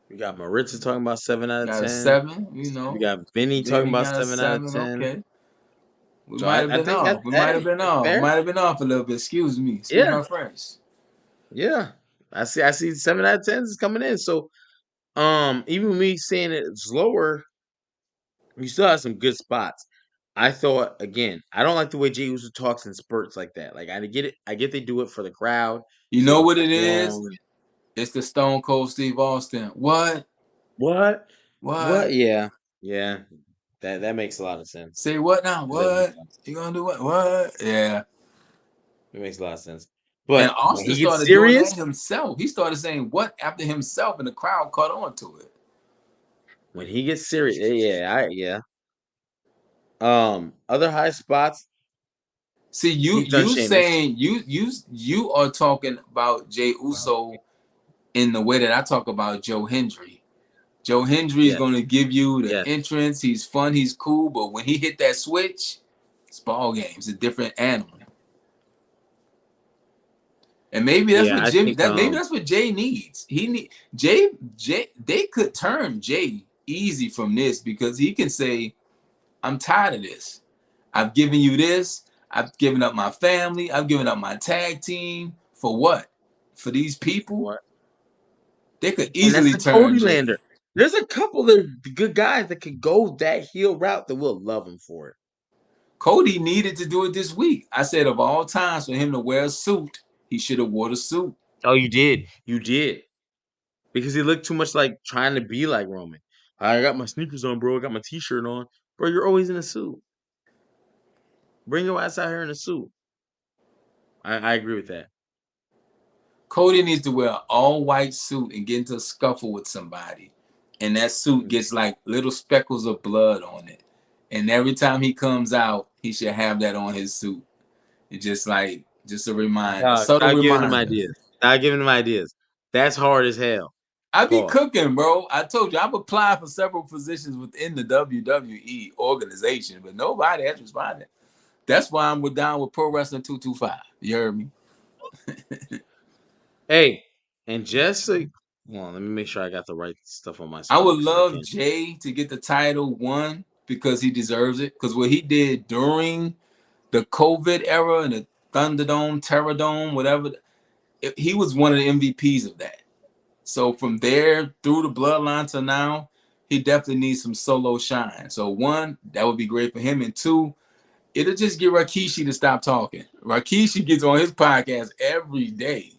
[SPEAKER 1] We got Maritza talking about 7 out of
[SPEAKER 2] Got a
[SPEAKER 1] 10.
[SPEAKER 2] 7, you
[SPEAKER 1] We
[SPEAKER 2] know.
[SPEAKER 1] got Vinny talking
[SPEAKER 2] Danny
[SPEAKER 1] about
[SPEAKER 2] got a
[SPEAKER 1] 7 out of
[SPEAKER 2] 7.
[SPEAKER 1] 10.
[SPEAKER 2] Okay. We
[SPEAKER 1] So
[SPEAKER 2] might have
[SPEAKER 1] I
[SPEAKER 2] been
[SPEAKER 1] think that
[SPEAKER 2] off. We might have
[SPEAKER 1] hey,
[SPEAKER 2] been
[SPEAKER 1] it's
[SPEAKER 2] off.
[SPEAKER 1] fair.
[SPEAKER 2] Might have been off a little bit. Excuse me. Excuse
[SPEAKER 1] Yeah,
[SPEAKER 2] my French.
[SPEAKER 1] yeah. I see 7 out of 10 is coming in. So even me saying it's lower, you still have some good spots. I thought again, I don't like the way Jey Uso talks in spurts like that. Like I get it, I get they do it for the crowd,
[SPEAKER 2] You
[SPEAKER 1] so
[SPEAKER 2] know
[SPEAKER 1] it'll
[SPEAKER 2] what it
[SPEAKER 1] catch
[SPEAKER 2] is?
[SPEAKER 1] on.
[SPEAKER 2] It's the Stone Cold Steve Austin. What?
[SPEAKER 1] What? What?
[SPEAKER 2] What?
[SPEAKER 1] Yeah, yeah. That makes a lot of sense.
[SPEAKER 2] Say what now?
[SPEAKER 1] It does make
[SPEAKER 2] What?
[SPEAKER 1] a lot of sense.
[SPEAKER 2] You gonna do what? What? Yeah.
[SPEAKER 1] It makes a lot of sense.
[SPEAKER 2] And
[SPEAKER 1] But when
[SPEAKER 2] Austin
[SPEAKER 1] he gets
[SPEAKER 2] started doing
[SPEAKER 1] serious,
[SPEAKER 2] that himself. He started saying what after himself, and the crowd caught on to it.
[SPEAKER 1] when he gets serious, yeah. Other high spots,
[SPEAKER 2] See,
[SPEAKER 1] he's done
[SPEAKER 2] you
[SPEAKER 1] Sheamus.
[SPEAKER 2] saying you are talking about Jey Uso in the way that I talk about Joe Hendry. Joe Hendry is
[SPEAKER 1] Yes,
[SPEAKER 2] going to give you the
[SPEAKER 1] yes.
[SPEAKER 2] entrance. He's fun. He's cool. But when he hit that switch, it's ball games. A different animal. And maybe that's
[SPEAKER 1] Yeah,
[SPEAKER 2] what
[SPEAKER 1] I
[SPEAKER 2] Jimmy.
[SPEAKER 1] think
[SPEAKER 2] That maybe that's what Jay needs. He need Jay. Jay. They could turn Jay easy from this because he can say, "I'm tired of this. I've given you this. I've given up my family. I've given up my tag team for what? For these people."
[SPEAKER 1] what,
[SPEAKER 2] They could
[SPEAKER 1] and that's
[SPEAKER 2] easily
[SPEAKER 1] the
[SPEAKER 2] turn
[SPEAKER 1] Cody
[SPEAKER 2] Jay.
[SPEAKER 1] Lander. There's a couple of good guys that could go that heel route that will love him for it.
[SPEAKER 2] Cody needed to do it this week. I said of all times for him to wear a suit, he should have worn a suit.
[SPEAKER 1] Oh, you did, because he looked too much like trying to be like Roman. I got my sneakers on, bro. I got my T-shirt on, bro. You're always in a suit. Bring your ass out here in a suit. I agree with that.
[SPEAKER 2] Cody needs to wear an all-white suit and get into a scuffle with somebody. And that suit
[SPEAKER 1] Mm.
[SPEAKER 2] gets like little speckles of blood on it. And every time he comes out, he should have that on his suit. It's just a reminder, a
[SPEAKER 1] Dog,
[SPEAKER 2] subtle
[SPEAKER 1] stop giving him
[SPEAKER 2] reminder.
[SPEAKER 1] ideas. Stop giving him ideas. That's hard as hell.
[SPEAKER 2] I be
[SPEAKER 1] Pause.
[SPEAKER 2] cooking, bro. I told you I've applied for several positions within the WWE organization, but nobody has responded. That's why I'm down with Pro Wrestling 225. You heard me?
[SPEAKER 1] Hey, and just so, hold on, let me make sure I got the right stuff on my
[SPEAKER 2] I
[SPEAKER 1] screen
[SPEAKER 2] would
[SPEAKER 1] because I
[SPEAKER 2] love
[SPEAKER 1] can't.
[SPEAKER 2] Jay to get the title one because he deserves it. Because what he did during the COVID era and the Thunderdome, Terradome, whatever, he was one of the MVPs of that. So from there through the bloodline to now, he definitely needs some solo shine. So one, that would be great for him, and two, it'll just get Rikishi to stop talking. Rikishi gets on his podcast every day,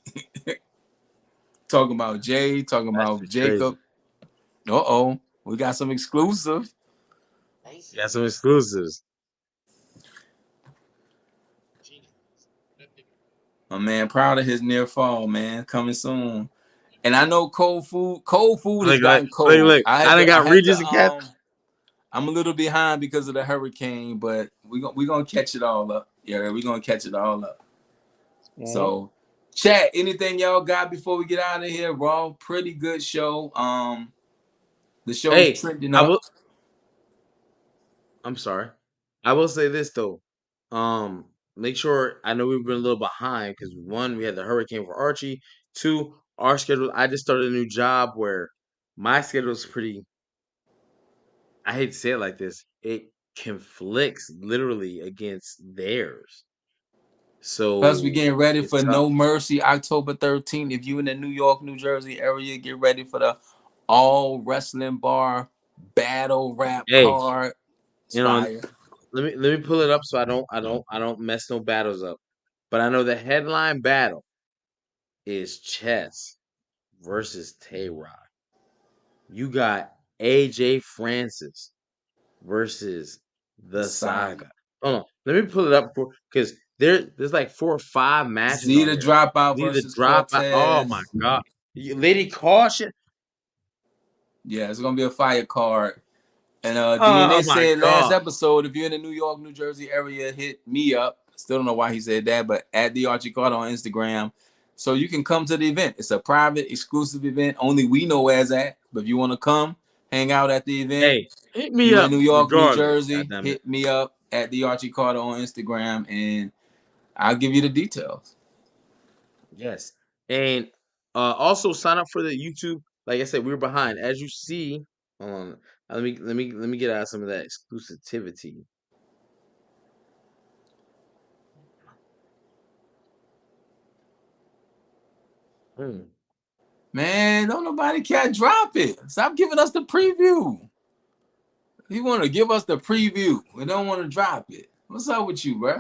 [SPEAKER 2] talking about Jay, talking
[SPEAKER 1] That's
[SPEAKER 2] about
[SPEAKER 1] just crazy.
[SPEAKER 2] Jacob. We got some exclusive.
[SPEAKER 1] Got some exclusives.
[SPEAKER 2] My man, proud of his near fall, man. Coming soon. And I know cold food has
[SPEAKER 1] Look, look,
[SPEAKER 2] gotten
[SPEAKER 1] look,
[SPEAKER 2] cold.
[SPEAKER 1] look. I done
[SPEAKER 2] I
[SPEAKER 1] got
[SPEAKER 2] had
[SPEAKER 1] Regis
[SPEAKER 2] to
[SPEAKER 1] and Cap.
[SPEAKER 2] I'm a little behind because of the hurricane, but we gonna catch it all up. Yeah, we're gonna catch it all up.
[SPEAKER 1] Mhm.
[SPEAKER 2] So chat, anything y'all got before we get out of here? Raw, pretty good show. The show's
[SPEAKER 1] Hey,
[SPEAKER 2] trending
[SPEAKER 1] I
[SPEAKER 2] up.
[SPEAKER 1] will. I'm sorry. I will say this though. Make sure, I know we've been a little behind because one, we had the hurricane for Archie. Two, our schedule. I just started a new job where my schedule is pretty. I hate to say it like this. It conflicts literally against theirs.
[SPEAKER 2] Plus, we
[SPEAKER 1] So
[SPEAKER 2] getting ready
[SPEAKER 1] it's
[SPEAKER 2] for
[SPEAKER 1] tough.
[SPEAKER 2] No Mercy October 13th. If you in the New York, New Jersey area, get ready for the All Wrestling Bar Battle Rap
[SPEAKER 1] Hey,
[SPEAKER 2] card. It's
[SPEAKER 1] you know,
[SPEAKER 2] fire.
[SPEAKER 1] let me pull it up so I don't mess no battles up. But I know the headline battle is Chess versus Tay Rock. You got AJ Francis versus
[SPEAKER 2] The
[SPEAKER 1] the
[SPEAKER 2] saga.
[SPEAKER 1] Saga. Hold on, let me pull it up for because there's like 4 or 5 matches
[SPEAKER 2] Z
[SPEAKER 1] on
[SPEAKER 2] the
[SPEAKER 1] here.
[SPEAKER 2] Dropout
[SPEAKER 1] Leave the
[SPEAKER 2] versus
[SPEAKER 1] drop. Oh
[SPEAKER 2] Cortez.
[SPEAKER 1] my god, Lady Caution.
[SPEAKER 2] Yeah, it's gonna be a fire card. And
[SPEAKER 1] Oh
[SPEAKER 2] DNA
[SPEAKER 1] my
[SPEAKER 2] said last
[SPEAKER 1] god.
[SPEAKER 2] episode, if you're in the New York, New Jersey area, hit me up. Still don't know why he said that, but at the Archie Carter on Instagram. So you can come to the event. It's a private, exclusive event. Only we know as that. But if you want to come, hang out at the event.
[SPEAKER 1] Hey, hit me
[SPEAKER 2] You in
[SPEAKER 1] up
[SPEAKER 2] New York, New
[SPEAKER 1] regardless. God
[SPEAKER 2] Jersey,
[SPEAKER 1] damn it.
[SPEAKER 2] hit me up at the Archie Carter on Instagram, and I'll give you the details.
[SPEAKER 1] Yes. And also sign up for the YouTube. Like I said, we were behind. As you see, let me get out some of that exclusivity. Hmm.
[SPEAKER 2] Man, don't nobody care. Drop it. Stop giving us the preview. You want to give us the preview. We don't want to drop it. What's up with you, bro?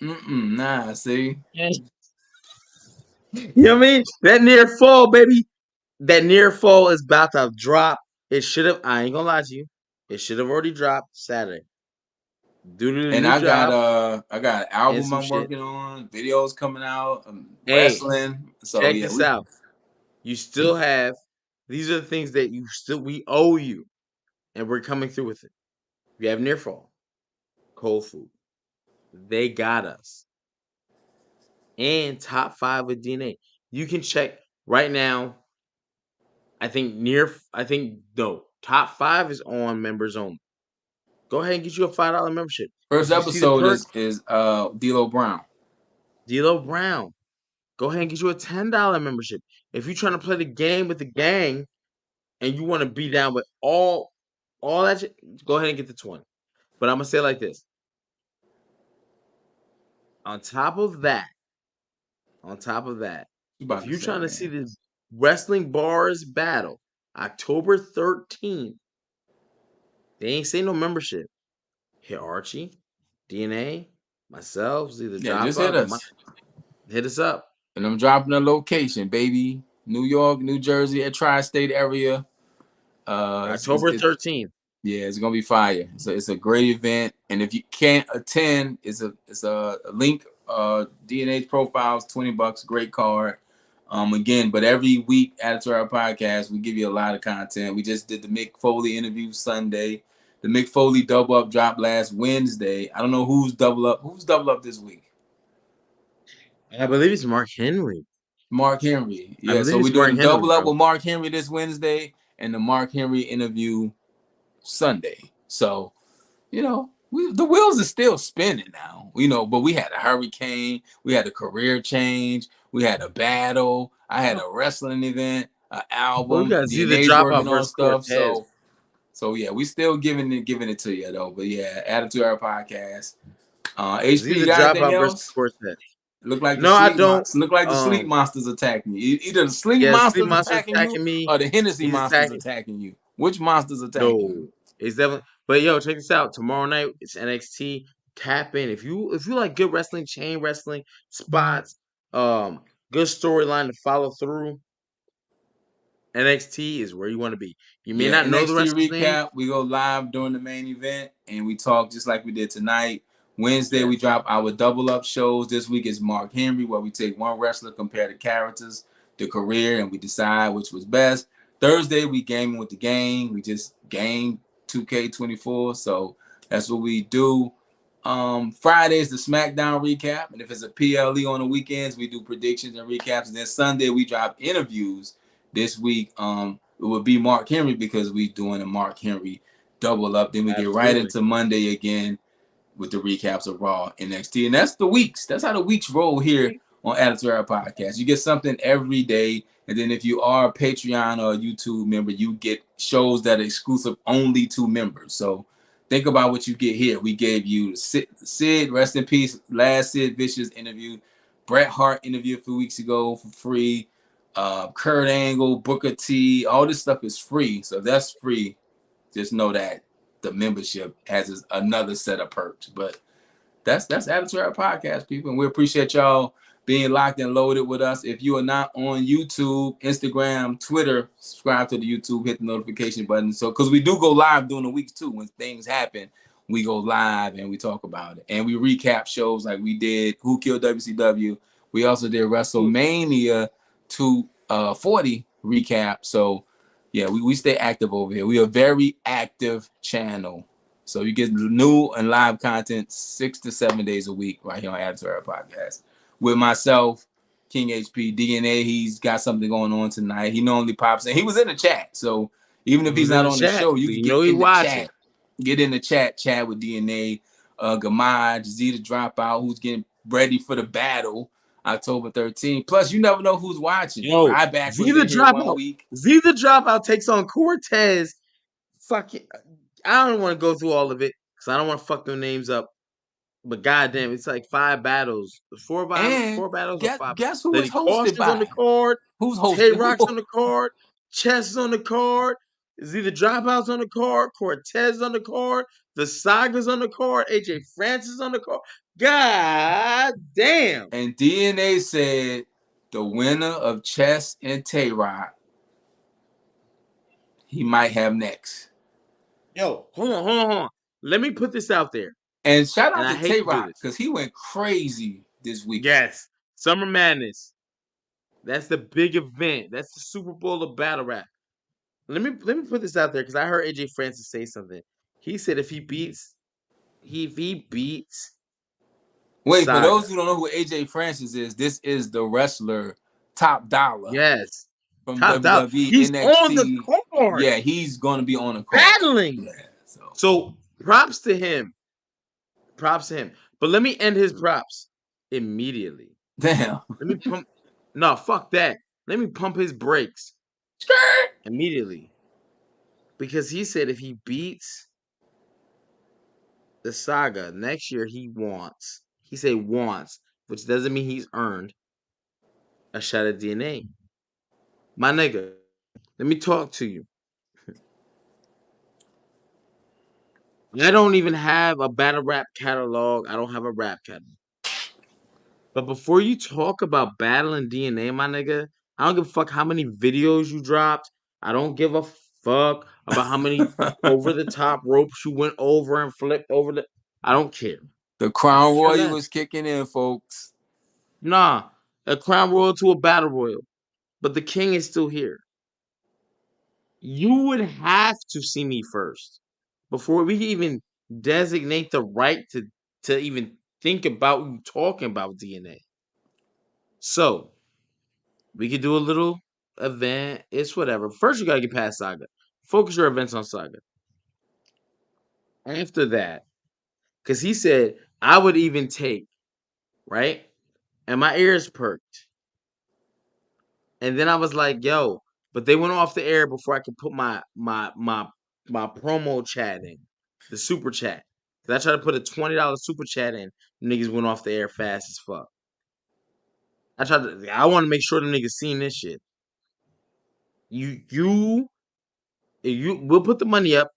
[SPEAKER 2] Nah, see?
[SPEAKER 1] You know what I mean? That near fall, baby. That near fall is about to drop. It should have. I ain't gonna lie to you. It should have already dropped Saturday due to the
[SPEAKER 2] And
[SPEAKER 1] new job
[SPEAKER 2] I got an
[SPEAKER 1] and
[SPEAKER 2] album
[SPEAKER 1] some
[SPEAKER 2] I'm
[SPEAKER 1] shit.
[SPEAKER 2] working on, videos coming out,
[SPEAKER 1] Hey,
[SPEAKER 2] wrestling. So
[SPEAKER 1] check
[SPEAKER 2] yeah,
[SPEAKER 1] this out. You still have. These are the things that we owe you, and we're coming through with it. We have near fall, cold food. They got us, and top 5 with DNA. You can check right now. I think no top 5 is on members only. Go ahead and get you a $5 membership.
[SPEAKER 2] First
[SPEAKER 1] If you see the
[SPEAKER 2] episode
[SPEAKER 1] perks,
[SPEAKER 2] is D'Lo Brown.
[SPEAKER 1] D'Lo Brown. Go ahead and get you a $10 membership. If you're trying to play the game with the gang and you want to be down with all that shit, go ahead and get the 20. But I'm gonna say it like this. On top of that,
[SPEAKER 2] You
[SPEAKER 1] if
[SPEAKER 2] about to
[SPEAKER 1] you're
[SPEAKER 2] say,
[SPEAKER 1] trying to see
[SPEAKER 2] man?
[SPEAKER 1] this wrestling bars battle, October 13th, they ain't say no membership. Hit Archie, DNA, myself, either
[SPEAKER 2] Yeah,
[SPEAKER 1] drop
[SPEAKER 2] just hit
[SPEAKER 1] up,
[SPEAKER 2] us,
[SPEAKER 1] hit us up.
[SPEAKER 2] and I'm dropping a location, baby. New York, New Jersey, a tri-state area.
[SPEAKER 1] October 13th.
[SPEAKER 2] Yeah, it's gonna be fire. It's a great event, and if you can't attend, it's a link. DNA's profiles, $20, great card. Again, but every week added to our podcast, we give you a lot of content. We just did the Mick Foley interview Sunday. The Mick Foley double up dropped last Wednesday. I don't know who's double up. Who's double up this week?
[SPEAKER 1] I believe it's Mark Henry.
[SPEAKER 2] Mark Henry.
[SPEAKER 1] I
[SPEAKER 2] Yeah,
[SPEAKER 1] believe
[SPEAKER 2] so we're
[SPEAKER 1] it's
[SPEAKER 2] doing
[SPEAKER 1] Mark
[SPEAKER 2] a
[SPEAKER 1] Henry,
[SPEAKER 2] double up
[SPEAKER 1] bro.
[SPEAKER 2] with Mark Henry this Wednesday and the Mark Henry interview Sunday. So, the wheels are still spinning now, but we had a hurricane, we had a career change, we had a battle, I had a wrestling event, an
[SPEAKER 1] But we
[SPEAKER 2] album,
[SPEAKER 1] gotta see the
[SPEAKER 2] DNA's
[SPEAKER 1] dropout
[SPEAKER 2] working on
[SPEAKER 1] versus
[SPEAKER 2] stuff.
[SPEAKER 1] Cortez.
[SPEAKER 2] So yeah, we still giving it to you though. But yeah, add it to our podcast.
[SPEAKER 1] See
[SPEAKER 2] HP, you
[SPEAKER 1] the
[SPEAKER 2] got anything
[SPEAKER 1] dropout versus
[SPEAKER 2] else?
[SPEAKER 1] Cortez.
[SPEAKER 2] Look like the
[SPEAKER 1] No, I
[SPEAKER 2] sleep
[SPEAKER 1] don't.
[SPEAKER 2] monster. Look like the sleep monster's attacking you. Either the sleep
[SPEAKER 1] Yeah, Sleep
[SPEAKER 2] monster's
[SPEAKER 1] Monster's
[SPEAKER 2] attacking you
[SPEAKER 1] attacking me.
[SPEAKER 2] or the Hennessy
[SPEAKER 1] He's
[SPEAKER 2] monster's
[SPEAKER 1] attacking.
[SPEAKER 2] attacking you. Which monster's attacking you?
[SPEAKER 1] No, it's definitely. But yo, check this out. Tomorrow night it's NXT. Tap in if you like good wrestling, chain wrestling spots, good storyline to follow through. NXT is where you want to be. You may
[SPEAKER 2] Yeah,
[SPEAKER 1] not know the
[SPEAKER 2] NXT
[SPEAKER 1] wrestler's name.
[SPEAKER 2] recap. We go live during the main event and we talk just like we did tonight. Wednesday, we
[SPEAKER 1] Yes,
[SPEAKER 2] drop our double up shows. This week is Mark Henry, where we take one wrestler, compare the characters, the career, and we decide which was best. Thursday, we gaming with the gang. We just game 2K24. So that's what we do. Friday is the SmackDown recap. And if it's a PLE on the weekends, we do predictions and recaps. And then Sunday, we drop interviews. This week, it would be Mark Henry because we doing a Mark Henry double up. Then we get right
[SPEAKER 1] absolutely.
[SPEAKER 2] into Monday again with the recaps of Raw, NXT, and that's the weeks. That's how the weeks roll here on Attitude Era Podcast. You get something every day, and then if you are a Patreon or a YouTube member, you get shows that are exclusive only to members. So think about what you get here. We gave you Sid, rest in peace, last Sid Vicious interview, Bret Hart interview a few weeks ago for free. Kurt Angle, Booker T, all this stuff is free. So if that's free, just know that the membership has another set of perks. But that's Attitude Era Podcast, people. And we appreciate y'all being locked and loaded with us. If you are not on YouTube, Instagram, Twitter, subscribe to the YouTube, hit the notification button. So because we do go live during the weeks too. When things happen, we go live and we talk about it. And we recap shows like we did Who Killed WCW. We also did WrestleMania 240 recap. So yeah, we stay active over here. We are a very active channel. So you get new and live content 6 to 7 days a week right here on Attitude Era Podcast. With myself, King HP, DNA, he's got something going on tonight. He normally pops in. He was in the chat. So even if
[SPEAKER 1] He
[SPEAKER 2] he's
[SPEAKER 1] was in
[SPEAKER 2] not
[SPEAKER 1] the
[SPEAKER 2] on the
[SPEAKER 1] chat.
[SPEAKER 2] show, you can
[SPEAKER 1] You
[SPEAKER 2] get
[SPEAKER 1] know he
[SPEAKER 2] in the
[SPEAKER 1] watching.
[SPEAKER 2] chat. Get in the chat with DNA, Gamaj, Z the Dropout, who's getting ready for the battle October 13th. Plus, you never know who's watching.
[SPEAKER 1] Yo,
[SPEAKER 2] Ryback
[SPEAKER 1] Z
[SPEAKER 2] was
[SPEAKER 1] the
[SPEAKER 2] in here one
[SPEAKER 1] dropout.
[SPEAKER 2] week.
[SPEAKER 1] Z the dropout takes on Cortez. Fucking, I don't want to go through all of it because I don't want to fuck them names up. But goddamn, it's like 5 battles,
[SPEAKER 2] And
[SPEAKER 1] four battles or 5.
[SPEAKER 2] guess who it's
[SPEAKER 1] Lady
[SPEAKER 2] hosted
[SPEAKER 1] Caution's on the
[SPEAKER 2] by?
[SPEAKER 1] card.
[SPEAKER 2] Who's
[SPEAKER 1] Tay
[SPEAKER 2] hosting?
[SPEAKER 1] Rock's on the card. Chess is on the card. Z the Dropouts on the card. Cortez on the card. The Saga's on the card. AJ Francis on the card. God damn.
[SPEAKER 2] And DNA said the winner of Chess and Tay Rock, he might have next.
[SPEAKER 1] Yo, hold on. Let me put this out there.
[SPEAKER 2] And shout
[SPEAKER 1] And
[SPEAKER 2] out
[SPEAKER 1] I
[SPEAKER 2] to
[SPEAKER 1] hate
[SPEAKER 2] Tay
[SPEAKER 1] to do
[SPEAKER 2] Rock
[SPEAKER 1] this.
[SPEAKER 2] because he went crazy this weekend.
[SPEAKER 1] Yes. Summer Madness. That's the big event. That's the Super Bowl of battle rap. Let me put this out there because I heard AJ Francis say something. He said if he beats
[SPEAKER 2] Wait, for
[SPEAKER 1] Saga.
[SPEAKER 2] those who don't know who AJ Francis is, this is the wrestler Top Dollar
[SPEAKER 1] Yes.
[SPEAKER 2] from
[SPEAKER 1] Top dollar.
[SPEAKER 2] WWE
[SPEAKER 1] He's on the
[SPEAKER 2] NXT.
[SPEAKER 1] card.
[SPEAKER 2] Yeah, he's going to be on the card.
[SPEAKER 1] Battling.
[SPEAKER 2] Yeah,
[SPEAKER 1] So props to him. Props to him. But let me end his props immediately.
[SPEAKER 2] Damn.
[SPEAKER 1] Let me pump. No, fuck that. Let me pump his brakes
[SPEAKER 2] Skirt.
[SPEAKER 1] immediately. Because he said if he beats the saga next year, he said wants, which doesn't mean he's earned a shot at DNA. My nigga, let me talk to you. I don't even have a battle rap catalog. I don't have a rap catalog. But before you talk about battling DNA, my nigga, I don't give a fuck how many videos you dropped. I don't give a fuck about how many over the top ropes you went over and flipped over the. I don't care.
[SPEAKER 2] The
[SPEAKER 1] I
[SPEAKER 2] Crown
[SPEAKER 1] could care
[SPEAKER 2] Royal
[SPEAKER 1] less.
[SPEAKER 2] is kicking in, folks.
[SPEAKER 1] Nah, a crown royal to a battle royal, but the king is still here. You would have to see me first before we even designate the right to even think about you talking about DNA. So we could do a little event. It's whatever. First, you gotta get past Saga. Focus your events on Saga. After that, because he said I would even take right, and my ears perked. And then I was like, "Yo," but they went off the air before I could put my promo chat in, the super chat. Cause I tried to put a $20 super chat in, niggas went off the air fast as fuck. I want to make sure the niggas seen this shit. You, we'll put the money up,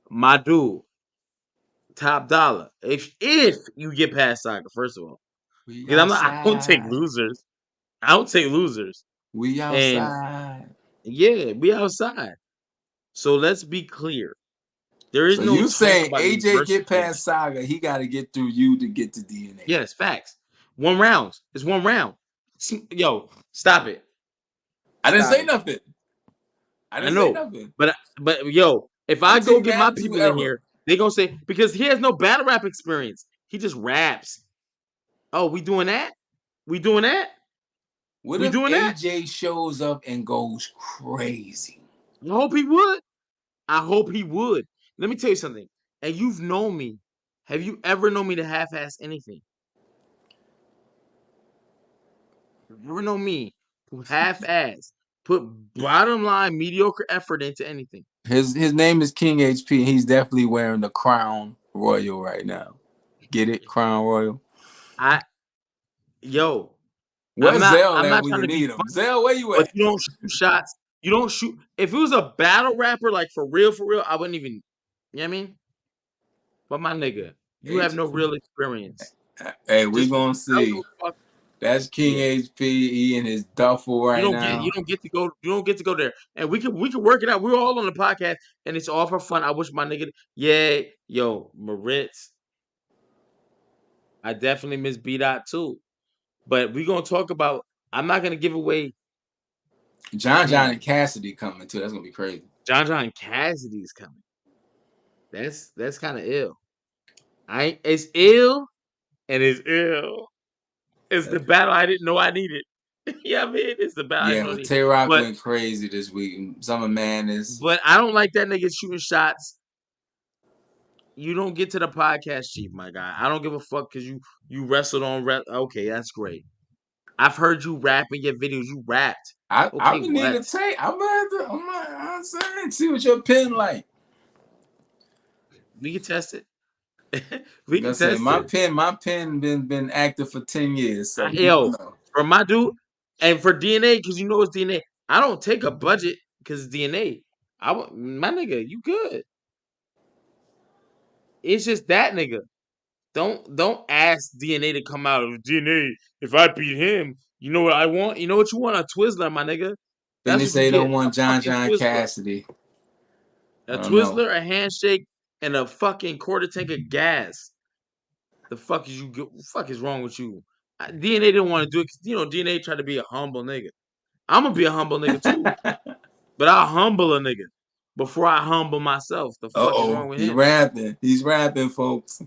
[SPEAKER 1] my dude. Top dollar. If you get past Saga, first of all,
[SPEAKER 2] We
[SPEAKER 1] because I don't take
[SPEAKER 2] outside.
[SPEAKER 1] losers. I don't take losers.
[SPEAKER 2] We
[SPEAKER 1] And
[SPEAKER 2] outside.
[SPEAKER 1] yeah, we outside. So let's be clear. There is
[SPEAKER 2] So
[SPEAKER 1] no
[SPEAKER 2] you
[SPEAKER 1] talk
[SPEAKER 2] saying
[SPEAKER 1] about any
[SPEAKER 2] AJ
[SPEAKER 1] versus
[SPEAKER 2] get
[SPEAKER 1] rematch.
[SPEAKER 2] past Saga, he got to get through you to get to DNA.
[SPEAKER 1] Yes, facts. 1 round. It's 1 round. Yo, stop it.
[SPEAKER 2] I didn't
[SPEAKER 1] Stop
[SPEAKER 2] say
[SPEAKER 1] it.
[SPEAKER 2] nothing. I
[SPEAKER 1] I
[SPEAKER 2] didn't say
[SPEAKER 1] know.
[SPEAKER 2] nothing.
[SPEAKER 1] But yo, if I go
[SPEAKER 2] Antique
[SPEAKER 1] get my
[SPEAKER 2] attitude
[SPEAKER 1] people in
[SPEAKER 2] ever.
[SPEAKER 1] here, they gonna say because he has no battle rap experience. He just raps. Oh, we doing that? We doing that?
[SPEAKER 2] What
[SPEAKER 1] We
[SPEAKER 2] if
[SPEAKER 1] doing that?
[SPEAKER 2] AJ shows up and goes crazy?
[SPEAKER 1] I hope he would. I hope he would. Let me tell you something. And you've known me. Have you ever known me to half-ass anything? Ever know me to half-ass put bottom line mediocre effort into anything?
[SPEAKER 2] His name is King HP. He's definitely wearing the Crown Royal right now. Get it? Crown Royal.
[SPEAKER 1] I yo,
[SPEAKER 2] Where's Zell
[SPEAKER 1] I'm
[SPEAKER 2] at
[SPEAKER 1] not
[SPEAKER 2] when
[SPEAKER 1] trying
[SPEAKER 2] you
[SPEAKER 1] to be
[SPEAKER 2] need him?
[SPEAKER 1] funny,
[SPEAKER 2] Zell, where you
[SPEAKER 1] but
[SPEAKER 2] at?
[SPEAKER 1] you don't shoot shots. You don't shoot. If it was a battle rapper, like for real, I wouldn't even. You know what I mean? But my nigga, you have no real experience.
[SPEAKER 2] Hey, we
[SPEAKER 1] Just
[SPEAKER 2] gonna
[SPEAKER 1] I don't give
[SPEAKER 2] see.
[SPEAKER 1] a fuck.
[SPEAKER 2] That's King
[SPEAKER 1] Yeah.
[SPEAKER 2] HP. He in his duffel right
[SPEAKER 1] You
[SPEAKER 2] now.
[SPEAKER 1] don't get to go you don't get to go there. And we can work it out. We're all on the podcast and it's all for fun. I wish my nigga yeah, yo, Moritz. I definitely miss B Dot too. But we're gonna talk about I'm not gonna give away
[SPEAKER 2] John and Cassidy coming too. That's gonna be crazy.
[SPEAKER 1] John Cassidy's coming. That's kind of ill. It's ill and it's ill. It's the battle I didn't know I needed. Yeah, I mean, it's the battle I didn't
[SPEAKER 2] Yeah,
[SPEAKER 1] know I
[SPEAKER 2] but
[SPEAKER 1] needed.
[SPEAKER 2] Tay Rock
[SPEAKER 1] But
[SPEAKER 2] went crazy this week. Summer Madness.
[SPEAKER 1] but I don't like that nigga shooting shots. You don't get to the podcast cheap, my guy. I don't give a fuck because you wrestled on okay, that's great. I've heard you rap in your videos. You rapped.
[SPEAKER 2] I
[SPEAKER 1] Okay,
[SPEAKER 2] would need
[SPEAKER 1] what?
[SPEAKER 2] a tape. I'm saying, see what your pen like.
[SPEAKER 1] We can test it. We
[SPEAKER 2] Like I
[SPEAKER 1] can
[SPEAKER 2] said,
[SPEAKER 1] test it.
[SPEAKER 2] my pen been active for 10 years, so we
[SPEAKER 1] Yo,
[SPEAKER 2] don't know.
[SPEAKER 1] for my dude, and for DNA, because you know it's DNA. I don't take a budget because it's DNA. I want my nigga. You good? It's just that nigga. Don't ask DNA to come out of DNA. If I beat him, you know what I want? You know what you want? A Twizzler, my nigga.
[SPEAKER 2] Then
[SPEAKER 1] That's
[SPEAKER 2] they
[SPEAKER 1] what you
[SPEAKER 2] say they
[SPEAKER 1] get.
[SPEAKER 2] don't
[SPEAKER 1] A
[SPEAKER 2] want John
[SPEAKER 1] fucking Twizzler.
[SPEAKER 2] Cassidy. I
[SPEAKER 1] A
[SPEAKER 2] don't know.
[SPEAKER 1] Twizzler, a handshake, and a fucking quarter tank of gas. The fuck is fuck is wrong with you? DNA didn't want to do it because you know DNA tried to be a humble nigga. I'm gonna be a humble nigga too, but I'll humble a nigga before I humble myself. The fuck is wrong with
[SPEAKER 2] He
[SPEAKER 1] him?
[SPEAKER 2] rapping. He's rapping, folks.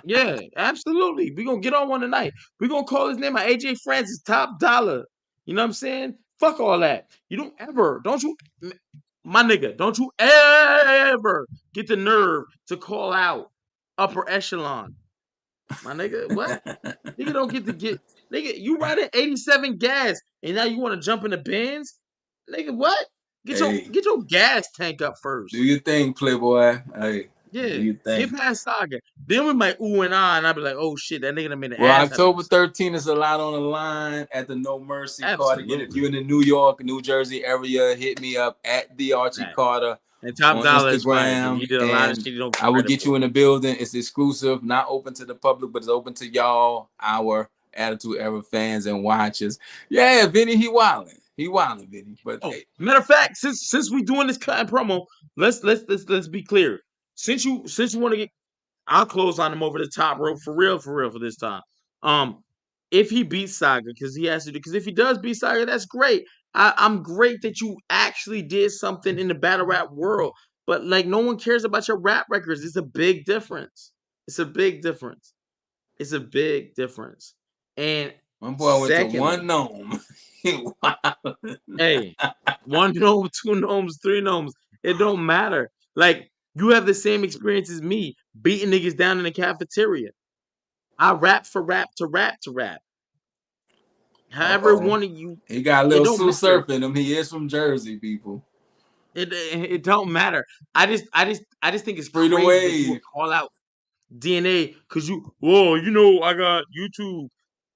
[SPEAKER 1] Yeah, absolutely. We gonna get on one tonight. We gonna call his name AJ Francis, top dollar. You know what I'm saying? Fuck all that. You don't you, my nigga, don't you ever get the nerve to call out upper echelon. My nigga, what? Nigga don't get to get nigga, you riding 87 gas and now you want to jump in the bins? Nigga, what?
[SPEAKER 2] Hey,
[SPEAKER 1] Get your gas tank up
[SPEAKER 2] do
[SPEAKER 1] first.
[SPEAKER 2] your thing, Playboy. Hey, do
[SPEAKER 1] Yeah.
[SPEAKER 2] your
[SPEAKER 1] Get
[SPEAKER 2] thing.
[SPEAKER 1] past Saga. Then we might ooh and ah, and I'll be like, oh shit, that nigga done made an
[SPEAKER 2] Well,
[SPEAKER 1] ass out of
[SPEAKER 2] October
[SPEAKER 1] himself.
[SPEAKER 2] 13th is a lot on the line at the No Mercy Cardigan. If
[SPEAKER 1] Absolutely.
[SPEAKER 2] you're in the New York, New Jersey area, hit me up at the Archie
[SPEAKER 1] Right.
[SPEAKER 2] Carter
[SPEAKER 1] And Top
[SPEAKER 2] on
[SPEAKER 1] Dollar is fire because he
[SPEAKER 2] Instagram,
[SPEAKER 1] did a lot of
[SPEAKER 2] and
[SPEAKER 1] shit he don't get
[SPEAKER 2] I will
[SPEAKER 1] credit
[SPEAKER 2] get
[SPEAKER 1] for.
[SPEAKER 2] you in the building. It's exclusive, not open to the public, but it's open to y'all, our Attitude Era fans and watchers. Yeah, Vinny, he wilding. He wilding, Vinny. But
[SPEAKER 1] Oh,
[SPEAKER 2] hey,
[SPEAKER 1] matter of fact, since we doing this cut and promo, let's be clear. Since you want to get, I'll close on him over the top rope for real for this time. If he beats Saga, because he has to do, because if he does beat Saga, that's great. I'm great that you actually did something in the battle rap world, but like no one cares about your rap records. It's a big difference. It's a big difference. It's a big difference. And
[SPEAKER 2] my boy went to one
[SPEAKER 1] secondly,
[SPEAKER 2] gnome. Wow.
[SPEAKER 1] hey, one gnome, two gnomes, three gnomes. It don't matter. Like you have the same experience as me, beating niggas down in the cafeteria. I rap for rap to rap to rap. However,
[SPEAKER 2] Uh-oh.
[SPEAKER 1] one of you,
[SPEAKER 2] He got a
[SPEAKER 1] it
[SPEAKER 2] little
[SPEAKER 1] don't
[SPEAKER 2] Sue
[SPEAKER 1] matter.
[SPEAKER 2] Surf in him. He is from Jersey, people.
[SPEAKER 1] It don't matter. I just think it's
[SPEAKER 2] Free the
[SPEAKER 1] crazy that you would
[SPEAKER 2] wave.
[SPEAKER 1] call out DNA because whoa, I got YouTube,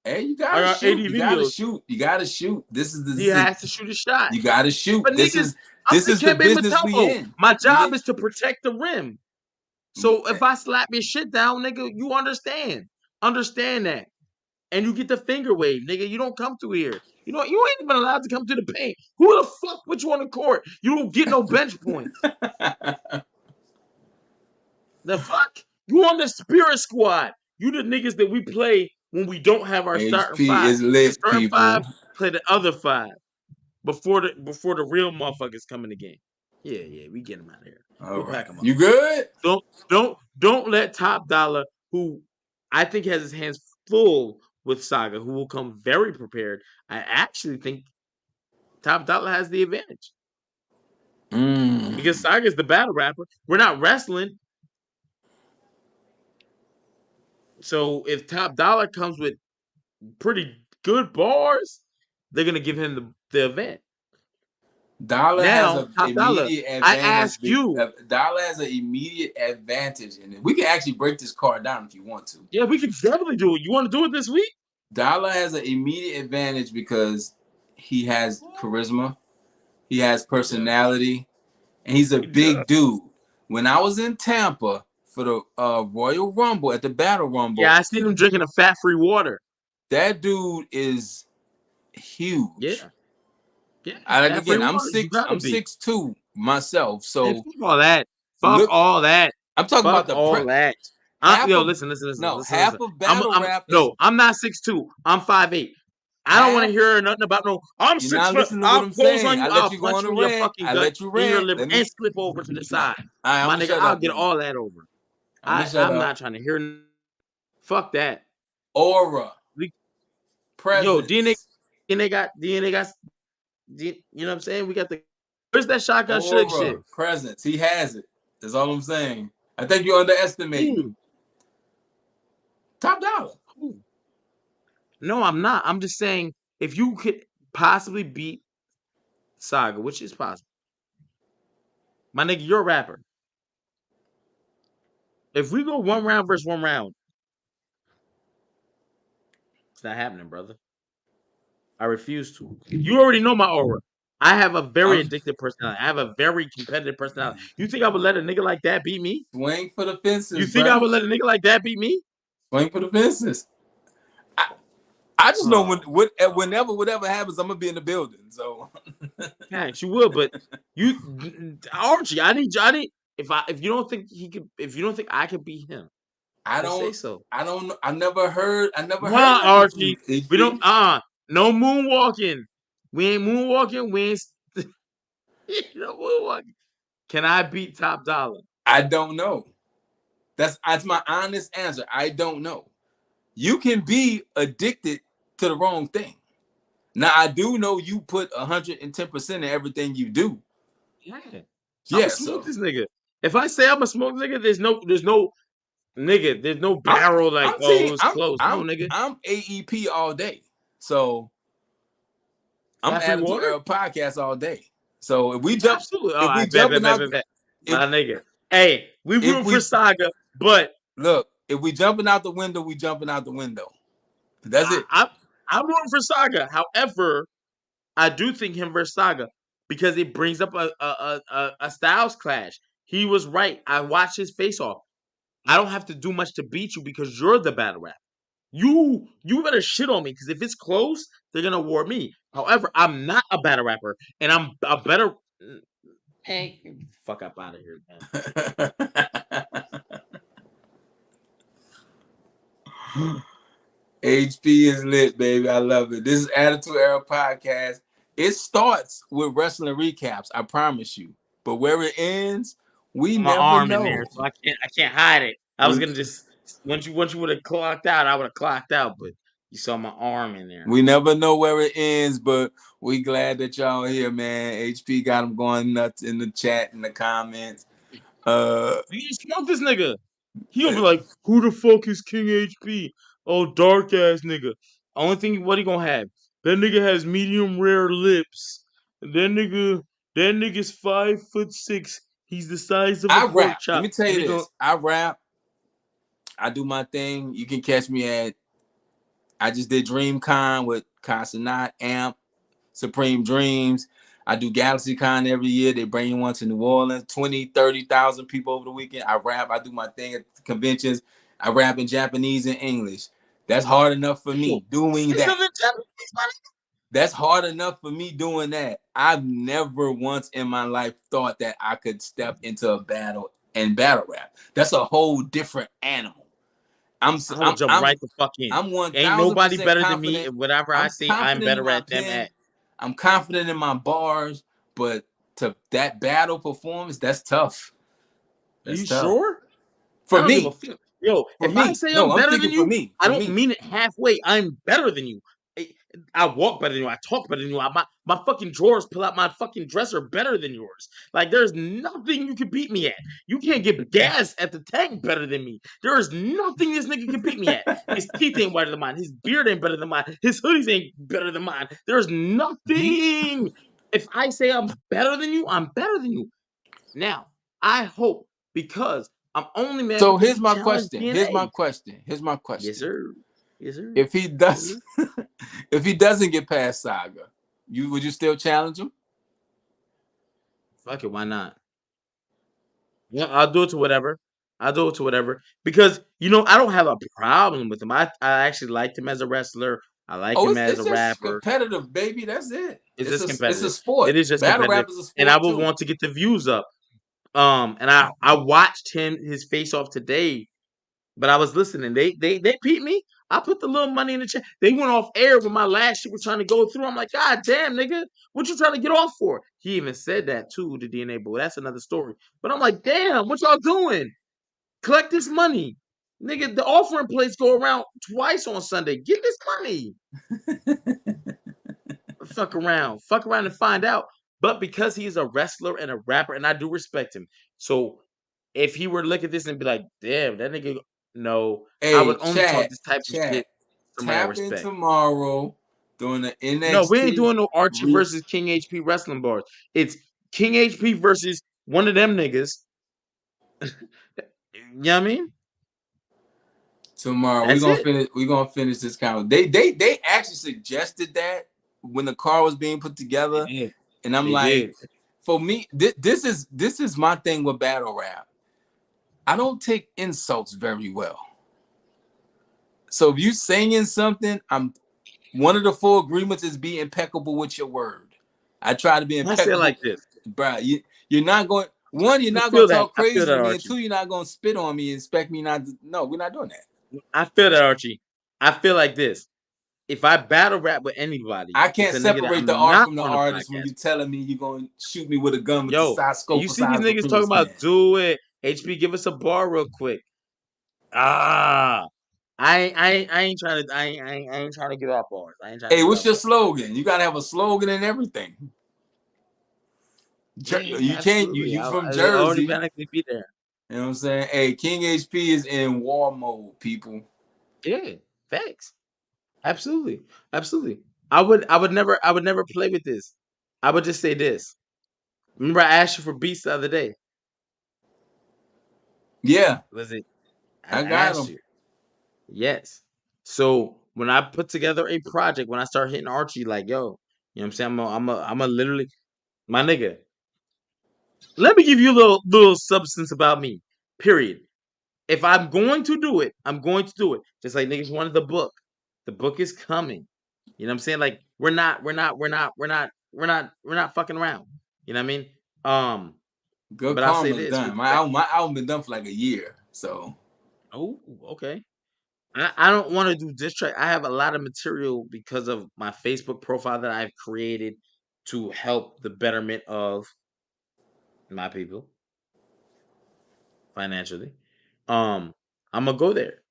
[SPEAKER 2] Hey, you
[SPEAKER 1] I
[SPEAKER 2] gotta
[SPEAKER 1] got
[SPEAKER 2] shoot.
[SPEAKER 1] 80
[SPEAKER 2] You gotta
[SPEAKER 1] videos.
[SPEAKER 2] shoot. You gotta shoot. This is
[SPEAKER 1] He has to shoot a shot.
[SPEAKER 2] you gotta shoot.
[SPEAKER 1] But niggas, I'm
[SPEAKER 2] This
[SPEAKER 1] like
[SPEAKER 2] is the
[SPEAKER 1] Kembe
[SPEAKER 2] business we
[SPEAKER 1] Mutombo.
[SPEAKER 2] in.
[SPEAKER 1] My
[SPEAKER 2] We
[SPEAKER 1] job
[SPEAKER 2] did
[SPEAKER 1] is to protect the rim. So if I slap your shit down, nigga, you understand. Understand that. And you get the finger wave, nigga. You don't come through here. You know, you ain't even allowed to come to the paint. Who the fuck put you on the court? You don't get no bench points. The fuck? You on the spirit squad. You the niggas that we play when we don't have our starting
[SPEAKER 2] HP
[SPEAKER 1] five.
[SPEAKER 2] is
[SPEAKER 1] The
[SPEAKER 2] lit,
[SPEAKER 1] starting five
[SPEAKER 2] people.
[SPEAKER 1] play the other five before the real motherfuckers come in the game. Yeah, we get them out of here.
[SPEAKER 2] All
[SPEAKER 1] We'll
[SPEAKER 2] right.
[SPEAKER 1] pack them up.
[SPEAKER 2] You good?
[SPEAKER 1] Don't let Top Dollar, who I think has his hands full with Saga, who will come very prepared. I actually think Top Dollar has the advantage because Saga's the battle rapper. We're not wrestling, so if Top Dollar comes with pretty good bars, they're gonna give him the event.
[SPEAKER 2] Dollar has
[SPEAKER 1] Now,
[SPEAKER 2] an
[SPEAKER 1] Top Dollar,
[SPEAKER 2] immediate
[SPEAKER 1] I
[SPEAKER 2] advantage.
[SPEAKER 1] ask you,
[SPEAKER 2] Dollar has an immediate advantage in it. We can actually break this card down if you want to.
[SPEAKER 1] yeah, we can definitely do it. You want to do it this week?
[SPEAKER 2] Dollar has an immediate advantage because he has charisma, he has
[SPEAKER 1] He does.
[SPEAKER 2] personality, and he's a
[SPEAKER 1] He does.
[SPEAKER 2] big dude. When I was in Tampa for the Royal Rumble at the Battle
[SPEAKER 1] Yeah,
[SPEAKER 2] Rumble,
[SPEAKER 1] I seen him drinking a fat-free water.
[SPEAKER 2] that dude is huge.
[SPEAKER 1] Yeah, yeah,
[SPEAKER 2] Like
[SPEAKER 1] fat-free
[SPEAKER 2] again,
[SPEAKER 1] water. You gotta
[SPEAKER 2] I'm
[SPEAKER 1] be.
[SPEAKER 2] 6'2" myself.
[SPEAKER 1] Man,
[SPEAKER 2] So
[SPEAKER 1] fuck all that. Fuck
[SPEAKER 2] look,
[SPEAKER 1] all that.
[SPEAKER 2] I'm talking
[SPEAKER 1] Fuck
[SPEAKER 2] about
[SPEAKER 1] all that.
[SPEAKER 2] half
[SPEAKER 1] Yo,
[SPEAKER 2] of
[SPEAKER 1] listen.
[SPEAKER 2] half of
[SPEAKER 1] I'm,
[SPEAKER 2] battle
[SPEAKER 1] I'm
[SPEAKER 2] rap is
[SPEAKER 1] no, I'm not 6'2". I'm 5'8". I don't want to
[SPEAKER 2] half.
[SPEAKER 1] hear nothing about no. I'm
[SPEAKER 2] You're
[SPEAKER 1] six
[SPEAKER 2] not
[SPEAKER 1] foot.
[SPEAKER 2] listening to what
[SPEAKER 1] I'll
[SPEAKER 2] I'm
[SPEAKER 1] close
[SPEAKER 2] saying.
[SPEAKER 1] on
[SPEAKER 2] I
[SPEAKER 1] you.
[SPEAKER 2] let
[SPEAKER 1] I'll
[SPEAKER 2] you go
[SPEAKER 1] punch
[SPEAKER 2] on a
[SPEAKER 1] you in your
[SPEAKER 2] rant.
[SPEAKER 1] fucking
[SPEAKER 2] I
[SPEAKER 1] gut,
[SPEAKER 2] let you
[SPEAKER 1] in your
[SPEAKER 2] rant.
[SPEAKER 1] liver,
[SPEAKER 2] Let me
[SPEAKER 1] and slip over to the
[SPEAKER 2] no.
[SPEAKER 1] side.
[SPEAKER 2] I'm
[SPEAKER 1] My
[SPEAKER 2] gonna
[SPEAKER 1] nigga,
[SPEAKER 2] shut
[SPEAKER 1] I'll
[SPEAKER 2] up
[SPEAKER 1] get
[SPEAKER 2] then.
[SPEAKER 1] all that over.
[SPEAKER 2] I'm gonna shut
[SPEAKER 1] I'm
[SPEAKER 2] up.
[SPEAKER 1] not trying to hear. Fuck that.
[SPEAKER 2] Aura,
[SPEAKER 1] We, yo,
[SPEAKER 2] presence,
[SPEAKER 1] DNA got. You know what I'm saying? We got the. Where's that shotgun slick
[SPEAKER 2] aura,
[SPEAKER 1] shit?
[SPEAKER 2] presence. He has it. That's all I'm saying. I think you're underestimating him.
[SPEAKER 1] Ooh,
[SPEAKER 2] Top dollar.
[SPEAKER 1] ooh. No, I'm not. I'm just saying if you could possibly beat Saga, which is possible, my nigga, you're a rapper. If we go one round versus one round, it's not happening, brother. I refuse to. You already know my aura. I have a very
[SPEAKER 2] I'm
[SPEAKER 1] addictive personality. I have a very competitive personality. You think I would let a nigga like that beat me?
[SPEAKER 2] swing for the
[SPEAKER 1] You
[SPEAKER 2] fences,
[SPEAKER 1] think I
[SPEAKER 2] bruh.
[SPEAKER 1] would let a nigga like that beat me?
[SPEAKER 2] Swing for the fences. I just know
[SPEAKER 1] Oh,
[SPEAKER 2] whenever whatever happens, I'm gonna be in the building. So
[SPEAKER 1] thanks. You would, but Archie, if you don't think he could, if you don't think I could beat him,
[SPEAKER 2] I
[SPEAKER 1] then say
[SPEAKER 2] don't
[SPEAKER 1] so.
[SPEAKER 2] I don't know. I never heard
[SPEAKER 1] Nah,
[SPEAKER 2] nothing from
[SPEAKER 1] Archie,
[SPEAKER 2] you,
[SPEAKER 1] we don't.
[SPEAKER 2] HP.
[SPEAKER 1] No moonwalking. We ain't moonwalking. We ain't no moonwalking. Can I beat Top Dollar?
[SPEAKER 2] I don't know. That's my honest answer. I don't know. You can be addicted to the wrong thing. Now I do know you put 110% in everything you do.
[SPEAKER 1] Yeah, I'ma
[SPEAKER 2] Yeah,
[SPEAKER 1] smoke
[SPEAKER 2] so
[SPEAKER 1] this nigga. If I say I'ma smoke this nigga, there's no. Nigga, there's no barrel like,
[SPEAKER 2] I'm
[SPEAKER 1] oh,
[SPEAKER 2] team.
[SPEAKER 1] it was close. No,
[SPEAKER 2] I'm
[SPEAKER 1] nigga.
[SPEAKER 2] I'm AEP all day. So I'm
[SPEAKER 1] Fat free
[SPEAKER 2] Attitude
[SPEAKER 1] water?
[SPEAKER 2] Era podcast all day. So
[SPEAKER 1] Absolutely. Oh,
[SPEAKER 2] if
[SPEAKER 1] I
[SPEAKER 2] we
[SPEAKER 1] bet, bet,
[SPEAKER 2] jumping
[SPEAKER 1] bet,
[SPEAKER 2] out,
[SPEAKER 1] bet, bet.
[SPEAKER 2] if
[SPEAKER 1] My nigga. Hey, we
[SPEAKER 2] if
[SPEAKER 1] rooting for
[SPEAKER 2] we
[SPEAKER 1] Saga, but
[SPEAKER 2] look, if we jumping out the window, we jumping out the window. That's
[SPEAKER 1] I,
[SPEAKER 2] it.
[SPEAKER 1] I, I'm rooting for Saga. However, I do think him versus Saga because it brings up a styles clash. He was right. I watched his face off. I don't have to do much to beat you because you're the battle rap. You better shit on me because if it's close, they're gonna award me. However, I'm not a battle rapper, and I'm a better. Hey, fuck up out of here, man.
[SPEAKER 2] HP is lit, baby. I love it. This is Attitude Era podcast. It starts with wrestling recaps, I promise you. But where it ends, we
[SPEAKER 1] My
[SPEAKER 2] never
[SPEAKER 1] arm in there,
[SPEAKER 2] know.
[SPEAKER 1] so I can't hide it. I was
[SPEAKER 2] We
[SPEAKER 1] gonna just once you would have clocked out, I would have clocked out, but you saw my arm in there.
[SPEAKER 2] we never know where it ends, but we glad that y'all here, man. HP got them going nuts in the chat and the comments.
[SPEAKER 1] You just smoke this nigga. He gonna be like, who the fuck is King HP? Oh, dark ass nigga. Only thing what he gonna have? That nigga has medium rare lips. That nigga's 5'6". He's the size of a
[SPEAKER 2] I
[SPEAKER 1] pork
[SPEAKER 2] rap. Let
[SPEAKER 1] chop.
[SPEAKER 2] me tell
[SPEAKER 1] And
[SPEAKER 2] you
[SPEAKER 1] he gonna
[SPEAKER 2] this. I rap. I do my thing. You can catch me at I just did DreamCon with Consonant, Amp, Supreme Dreams. I do GalaxyCon every year. They bring one to New Orleans, 20, 30,000 people over the weekend. I rap. I do my thing at conventions. I rap in Japanese and English. That's hard enough for me doing
[SPEAKER 1] say
[SPEAKER 2] that.
[SPEAKER 1] something, Japanese, my nigga.
[SPEAKER 2] That's hard enough for me doing that. I've never once in my life thought that I could step into a battle and battle rap. That's a whole different animal. I'm
[SPEAKER 1] I would
[SPEAKER 2] I'm
[SPEAKER 1] jump
[SPEAKER 2] I'm
[SPEAKER 1] right the fuck in.
[SPEAKER 2] I'm
[SPEAKER 1] Ain't nobody
[SPEAKER 2] 1000%
[SPEAKER 1] better than me.
[SPEAKER 2] confident.
[SPEAKER 1] And whatever I
[SPEAKER 2] I'm
[SPEAKER 1] say, I'm
[SPEAKER 2] confident in
[SPEAKER 1] better
[SPEAKER 2] my
[SPEAKER 1] at them
[SPEAKER 2] pen.
[SPEAKER 1] at.
[SPEAKER 2] I'm confident in my bars, but to that battle performance, that's tough.
[SPEAKER 1] Are
[SPEAKER 2] That's
[SPEAKER 1] you
[SPEAKER 2] tough.
[SPEAKER 1] sure? I
[SPEAKER 2] For
[SPEAKER 1] don't give a
[SPEAKER 2] me.
[SPEAKER 1] fuck. Yo,
[SPEAKER 2] For
[SPEAKER 1] if I
[SPEAKER 2] me.
[SPEAKER 1] say I'm
[SPEAKER 2] No, I'm
[SPEAKER 1] better than
[SPEAKER 2] speaking for
[SPEAKER 1] you,
[SPEAKER 2] me.
[SPEAKER 1] I
[SPEAKER 2] For
[SPEAKER 1] don't
[SPEAKER 2] me.
[SPEAKER 1] mean it halfway. I'm better than you. I walk better than you. I talk better than you. My fucking drawers pull out my fucking dresser better than yours. Like there's nothing you can beat me at. You can't get gas at the tank better than me. There is nothing this nigga can beat me at. His teeth ain't better than mine. His beard ain't better than mine. His hoodies ain't better than mine. There's nothing. If I say I'm better than you, I'm better than you. Now, I hope because I'm only mad
[SPEAKER 2] So
[SPEAKER 1] because
[SPEAKER 2] here's
[SPEAKER 1] he
[SPEAKER 2] my
[SPEAKER 1] challenged
[SPEAKER 2] question. Here's my
[SPEAKER 1] DNA.
[SPEAKER 2] question. Here's my
[SPEAKER 1] Yes,
[SPEAKER 2] question.
[SPEAKER 1] sir. Yes, sir.
[SPEAKER 2] If he
[SPEAKER 1] Yes,
[SPEAKER 2] does
[SPEAKER 1] sir.
[SPEAKER 2] if he doesn't get past Saga, would you still challenge him?
[SPEAKER 1] Fuck it, why not? Yeah, I'll do it to whatever. I'll do it to whatever. Because I don't have a problem with him. I actually liked him as a wrestler. I like
[SPEAKER 2] Oh,
[SPEAKER 1] him as
[SPEAKER 2] it's
[SPEAKER 1] a
[SPEAKER 2] just
[SPEAKER 1] rapper.
[SPEAKER 2] competitive, baby. That's it.
[SPEAKER 1] It's
[SPEAKER 2] It's
[SPEAKER 1] just
[SPEAKER 2] a
[SPEAKER 1] competitive.
[SPEAKER 2] sport.
[SPEAKER 1] It is just
[SPEAKER 2] Battle
[SPEAKER 1] competitive.
[SPEAKER 2] rap is a
[SPEAKER 1] And I
[SPEAKER 2] sport
[SPEAKER 1] would
[SPEAKER 2] too.
[SPEAKER 1] want to get the views up. And I watched his face off today. But I was listening. They beat me. I put the little money in the chat. They went off air when my last shit was trying to go through. I'm like, God damn, nigga, what you trying to get off for? He even said that too, the DNA boy. That's another story. But I'm like, damn, what y'all doing? Collect this money. Nigga, the offering plates go around twice on Sunday. Get this money. Fuck around. Fuck around and find out. But because he's a wrestler and a rapper, and I do respect him. So if he were to look at this and be like, damn, that nigga, no, I
[SPEAKER 2] Hey,
[SPEAKER 1] would only talk this type of
[SPEAKER 2] chat.
[SPEAKER 1] shit to somebody I
[SPEAKER 2] Tap in
[SPEAKER 1] respect.
[SPEAKER 2] tomorrow during the
[SPEAKER 1] No, we ain't
[SPEAKER 2] NXT.
[SPEAKER 1] doing no Archie versus King HP wrestling bars. It's King HP versus one of them niggas. You know what I mean?
[SPEAKER 2] Tomorrow
[SPEAKER 1] That's it.
[SPEAKER 2] we're gonna finish this conversation. They actually suggested that when the car was being put
[SPEAKER 1] They
[SPEAKER 2] together,
[SPEAKER 1] did.
[SPEAKER 2] and I'm
[SPEAKER 1] They
[SPEAKER 2] like,
[SPEAKER 1] did.
[SPEAKER 2] for me, this is my thing with battle rap. I don't take insults very well. So if you saying something, I'm one of the four agreements is be impeccable with your word. I try to be
[SPEAKER 1] I say it like
[SPEAKER 2] impeccable,
[SPEAKER 1] this.
[SPEAKER 2] bro. You're not going. One, you're
[SPEAKER 1] I
[SPEAKER 2] not going
[SPEAKER 1] feel
[SPEAKER 2] to
[SPEAKER 1] that.
[SPEAKER 2] talk
[SPEAKER 1] I feel
[SPEAKER 2] crazy
[SPEAKER 1] that,
[SPEAKER 2] to me, and
[SPEAKER 1] Archie.
[SPEAKER 2] two, you're not going to spit on me and expect me not to. No, we're not doing that.
[SPEAKER 1] I feel that, Archie. I feel like this. If I battle rap with anybody,
[SPEAKER 2] I
[SPEAKER 1] it's
[SPEAKER 2] can't
[SPEAKER 1] a nigga that
[SPEAKER 2] separate the
[SPEAKER 1] I'm
[SPEAKER 2] art
[SPEAKER 1] not
[SPEAKER 2] from the
[SPEAKER 1] on the
[SPEAKER 2] artist when
[SPEAKER 1] podcast
[SPEAKER 2] you're
[SPEAKER 1] with.
[SPEAKER 2] telling me you're going to shoot me with a gun with the
[SPEAKER 1] Yo,
[SPEAKER 2] size
[SPEAKER 1] and you
[SPEAKER 2] scope
[SPEAKER 1] see these
[SPEAKER 2] size of a
[SPEAKER 1] niggas talking
[SPEAKER 2] penis
[SPEAKER 1] about
[SPEAKER 2] can.
[SPEAKER 1] do it. HP, give us a bar real quick. Ah, I ain't trying to get off bars. I ain't trying to
[SPEAKER 2] Hey,
[SPEAKER 1] get
[SPEAKER 2] what's
[SPEAKER 1] off
[SPEAKER 2] your
[SPEAKER 1] bars.
[SPEAKER 2] slogan? You gotta have a slogan and everything.
[SPEAKER 1] Yeah,
[SPEAKER 2] You can't.
[SPEAKER 1] absolutely.
[SPEAKER 2] You from
[SPEAKER 1] I'll
[SPEAKER 2] Jersey?
[SPEAKER 1] automatically be there.
[SPEAKER 2] You know what I'm saying? Hey, King HP is in war mode, people.
[SPEAKER 1] Yeah, facts. Absolutely, absolutely. I would never play with this. I would just say this. Remember, I asked you for beats the other day.
[SPEAKER 2] Yeah,
[SPEAKER 1] Was it? I
[SPEAKER 2] I got
[SPEAKER 1] asked
[SPEAKER 2] him.
[SPEAKER 1] you. Yes. So when I put together a project, when I start hitting Archie, like, yo, you know what I'm saying? I'm a literally, my nigga. Let me give you a little substance about me. Period. If I'm going to do it, I'm going to do it. Just like niggas wanted the book. The book is coming. You know what I'm saying? Like we're not fucking around. You know what I mean?
[SPEAKER 2] Good
[SPEAKER 1] But I'll say
[SPEAKER 2] Karma's
[SPEAKER 1] this
[SPEAKER 2] done.
[SPEAKER 1] with respect.
[SPEAKER 2] My album been done for like a year. So
[SPEAKER 1] Oh, okay. I don't want to do diss track. I have a lot of material because of my Facebook profile that I've created to help the betterment of my people financially. I'm gonna go there.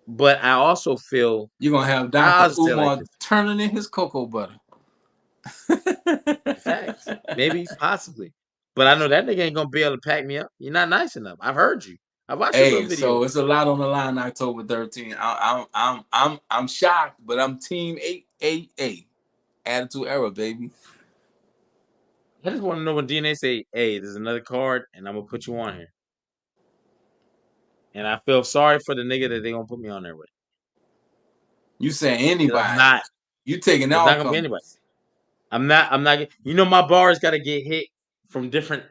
[SPEAKER 1] But I also feel
[SPEAKER 2] you're gonna have Dr.
[SPEAKER 1] I'll say it like
[SPEAKER 2] Umar
[SPEAKER 1] this.
[SPEAKER 2] turning in his cocoa butter.
[SPEAKER 1] Facts. Maybe, possibly. But I know that nigga ain't gonna be able to pack me up. You're not nice enough. I've heard you. I watched your little
[SPEAKER 2] Hey, so
[SPEAKER 1] videos.
[SPEAKER 2] it's a lot on the line October 13th. I'm shocked, but I'm team 888. Attitude era, baby.
[SPEAKER 1] I just want to know when DNA say, "Hey, there's another card, and I'm gonna put you on here." And I feel sorry for the nigga that they gonna put me on there with.
[SPEAKER 2] You saying
[SPEAKER 1] 'Cause I'm
[SPEAKER 2] anybody.
[SPEAKER 1] not.
[SPEAKER 2] You taking
[SPEAKER 1] It's not
[SPEAKER 2] all
[SPEAKER 1] gonna be anybody.
[SPEAKER 2] comers.
[SPEAKER 1] I'm not. You know, my bars got to get hit from different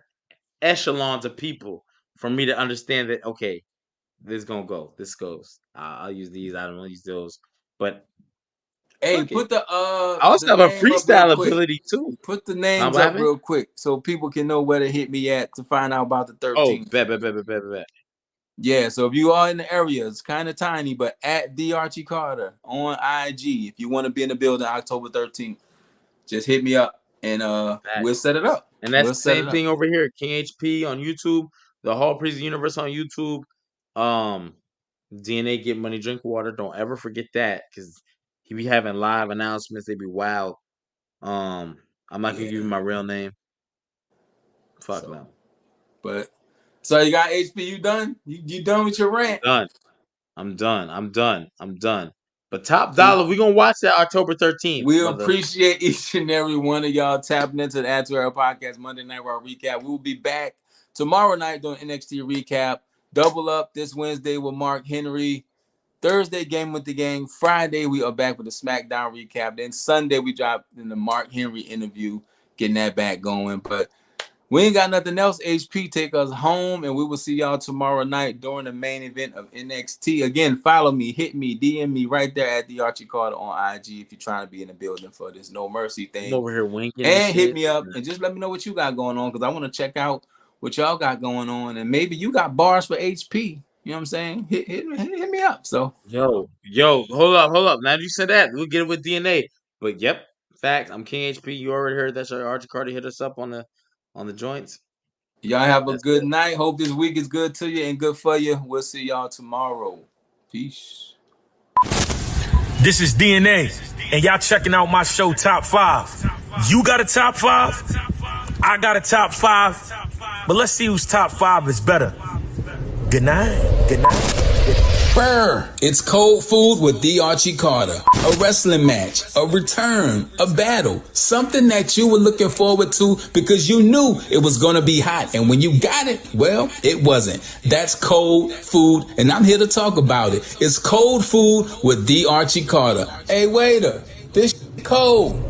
[SPEAKER 1] echelons of people for me to understand that. Okay, this gonna go. This goes. I'll use these. I don't use those. But
[SPEAKER 2] Hey,
[SPEAKER 1] fuck it.
[SPEAKER 2] put
[SPEAKER 1] I also
[SPEAKER 2] the
[SPEAKER 1] have a
[SPEAKER 2] name up real
[SPEAKER 1] freestyle
[SPEAKER 2] quick.
[SPEAKER 1] ability too.
[SPEAKER 2] Put the
[SPEAKER 1] Huh?
[SPEAKER 2] names
[SPEAKER 1] What
[SPEAKER 2] up
[SPEAKER 1] happened?
[SPEAKER 2] real quick so people can know where to hit me at to find out about the
[SPEAKER 1] Oh,
[SPEAKER 2] 13th.
[SPEAKER 1] bet.
[SPEAKER 2] Yeah, so if you are in the area, it's kind of tiny, but at the Archie Carter on IG, if you want to be in the building October 13th, just hit me up and we'll
[SPEAKER 1] Facts.
[SPEAKER 2] set it up.
[SPEAKER 1] And that's
[SPEAKER 2] We'll
[SPEAKER 1] the
[SPEAKER 2] set
[SPEAKER 1] same
[SPEAKER 2] it up.
[SPEAKER 1] thing over here. King HP on YouTube, the Hall Priest Universe on YouTube. Um, DNA Get Money Drink Water. Don't ever forget that because he be having live announcements. They be wild. Um, I'm not gonna give you
[SPEAKER 2] Yeah.
[SPEAKER 1] my real name. Fuck
[SPEAKER 2] So,
[SPEAKER 1] no.
[SPEAKER 2] but so you got HP, you done? You done with your
[SPEAKER 1] I'm
[SPEAKER 2] rant?
[SPEAKER 1] done. I'm done. But top dollar, we gonna watch that October 13th,
[SPEAKER 2] We
[SPEAKER 1] brother.
[SPEAKER 2] appreciate each and every one of y'all tapping into the Attitude Era Podcast Monday Night Raw recap. We will be back tomorrow night doing NXT recap. Double up this Wednesday with Mark Henry. Thursday, Game with the Gang. Friday, we are back with the SmackDown recap. Then Sunday, we drop in the Mark Henry interview, getting that back going. But we ain't got nothing else. HP, take us home, and we will see y'all tomorrow night during the main event of NXT. Again, follow me, hit me, DM me right there at the Archie Carter on IG if you're trying to be in the building for this No Mercy
[SPEAKER 1] I'm
[SPEAKER 2] thing.
[SPEAKER 1] over here winking and
[SPEAKER 2] And hit
[SPEAKER 1] shit.
[SPEAKER 2] me up and just let me know what you got going on because I want to check out what y'all got going on. And maybe you got bars for HP. You know what I'm saying? Hit me up. So
[SPEAKER 1] Yo, hold up. Now that you said that, we'll get it with DNA. But yep, fact. I'm King HP. You already heard that. So Archie Carter hit us up on the joints.
[SPEAKER 2] y'all have a
[SPEAKER 1] That's
[SPEAKER 2] good
[SPEAKER 1] it.
[SPEAKER 2] night. Hope this week is good to you and good for you. We'll see y'all tomorrow. Peace.
[SPEAKER 3] This is DNA, and y'all checking out my show Top 5. You got a top 5? I got a top 5. But let's see whose top 5 is better. Good night. Good night.
[SPEAKER 4] Brr, it's cold food with the Archie Carter. A wrestling match, a return, a battle, something that you were looking forward to because you knew it was gonna be hot. And when you got it, well, it wasn't. That's cold food, and I'm here to talk about it. It's cold food with the Archie Carter. Hey, waiter, this cold.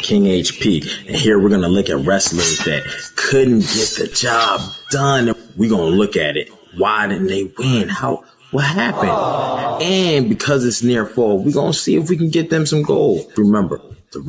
[SPEAKER 5] King HP. And here we're going to look at wrestlers that couldn't get the job done. We're going to look at it. Why didn't they win? What happened? And because it's near fall, we're going to see if we can get them some gold. Remember, the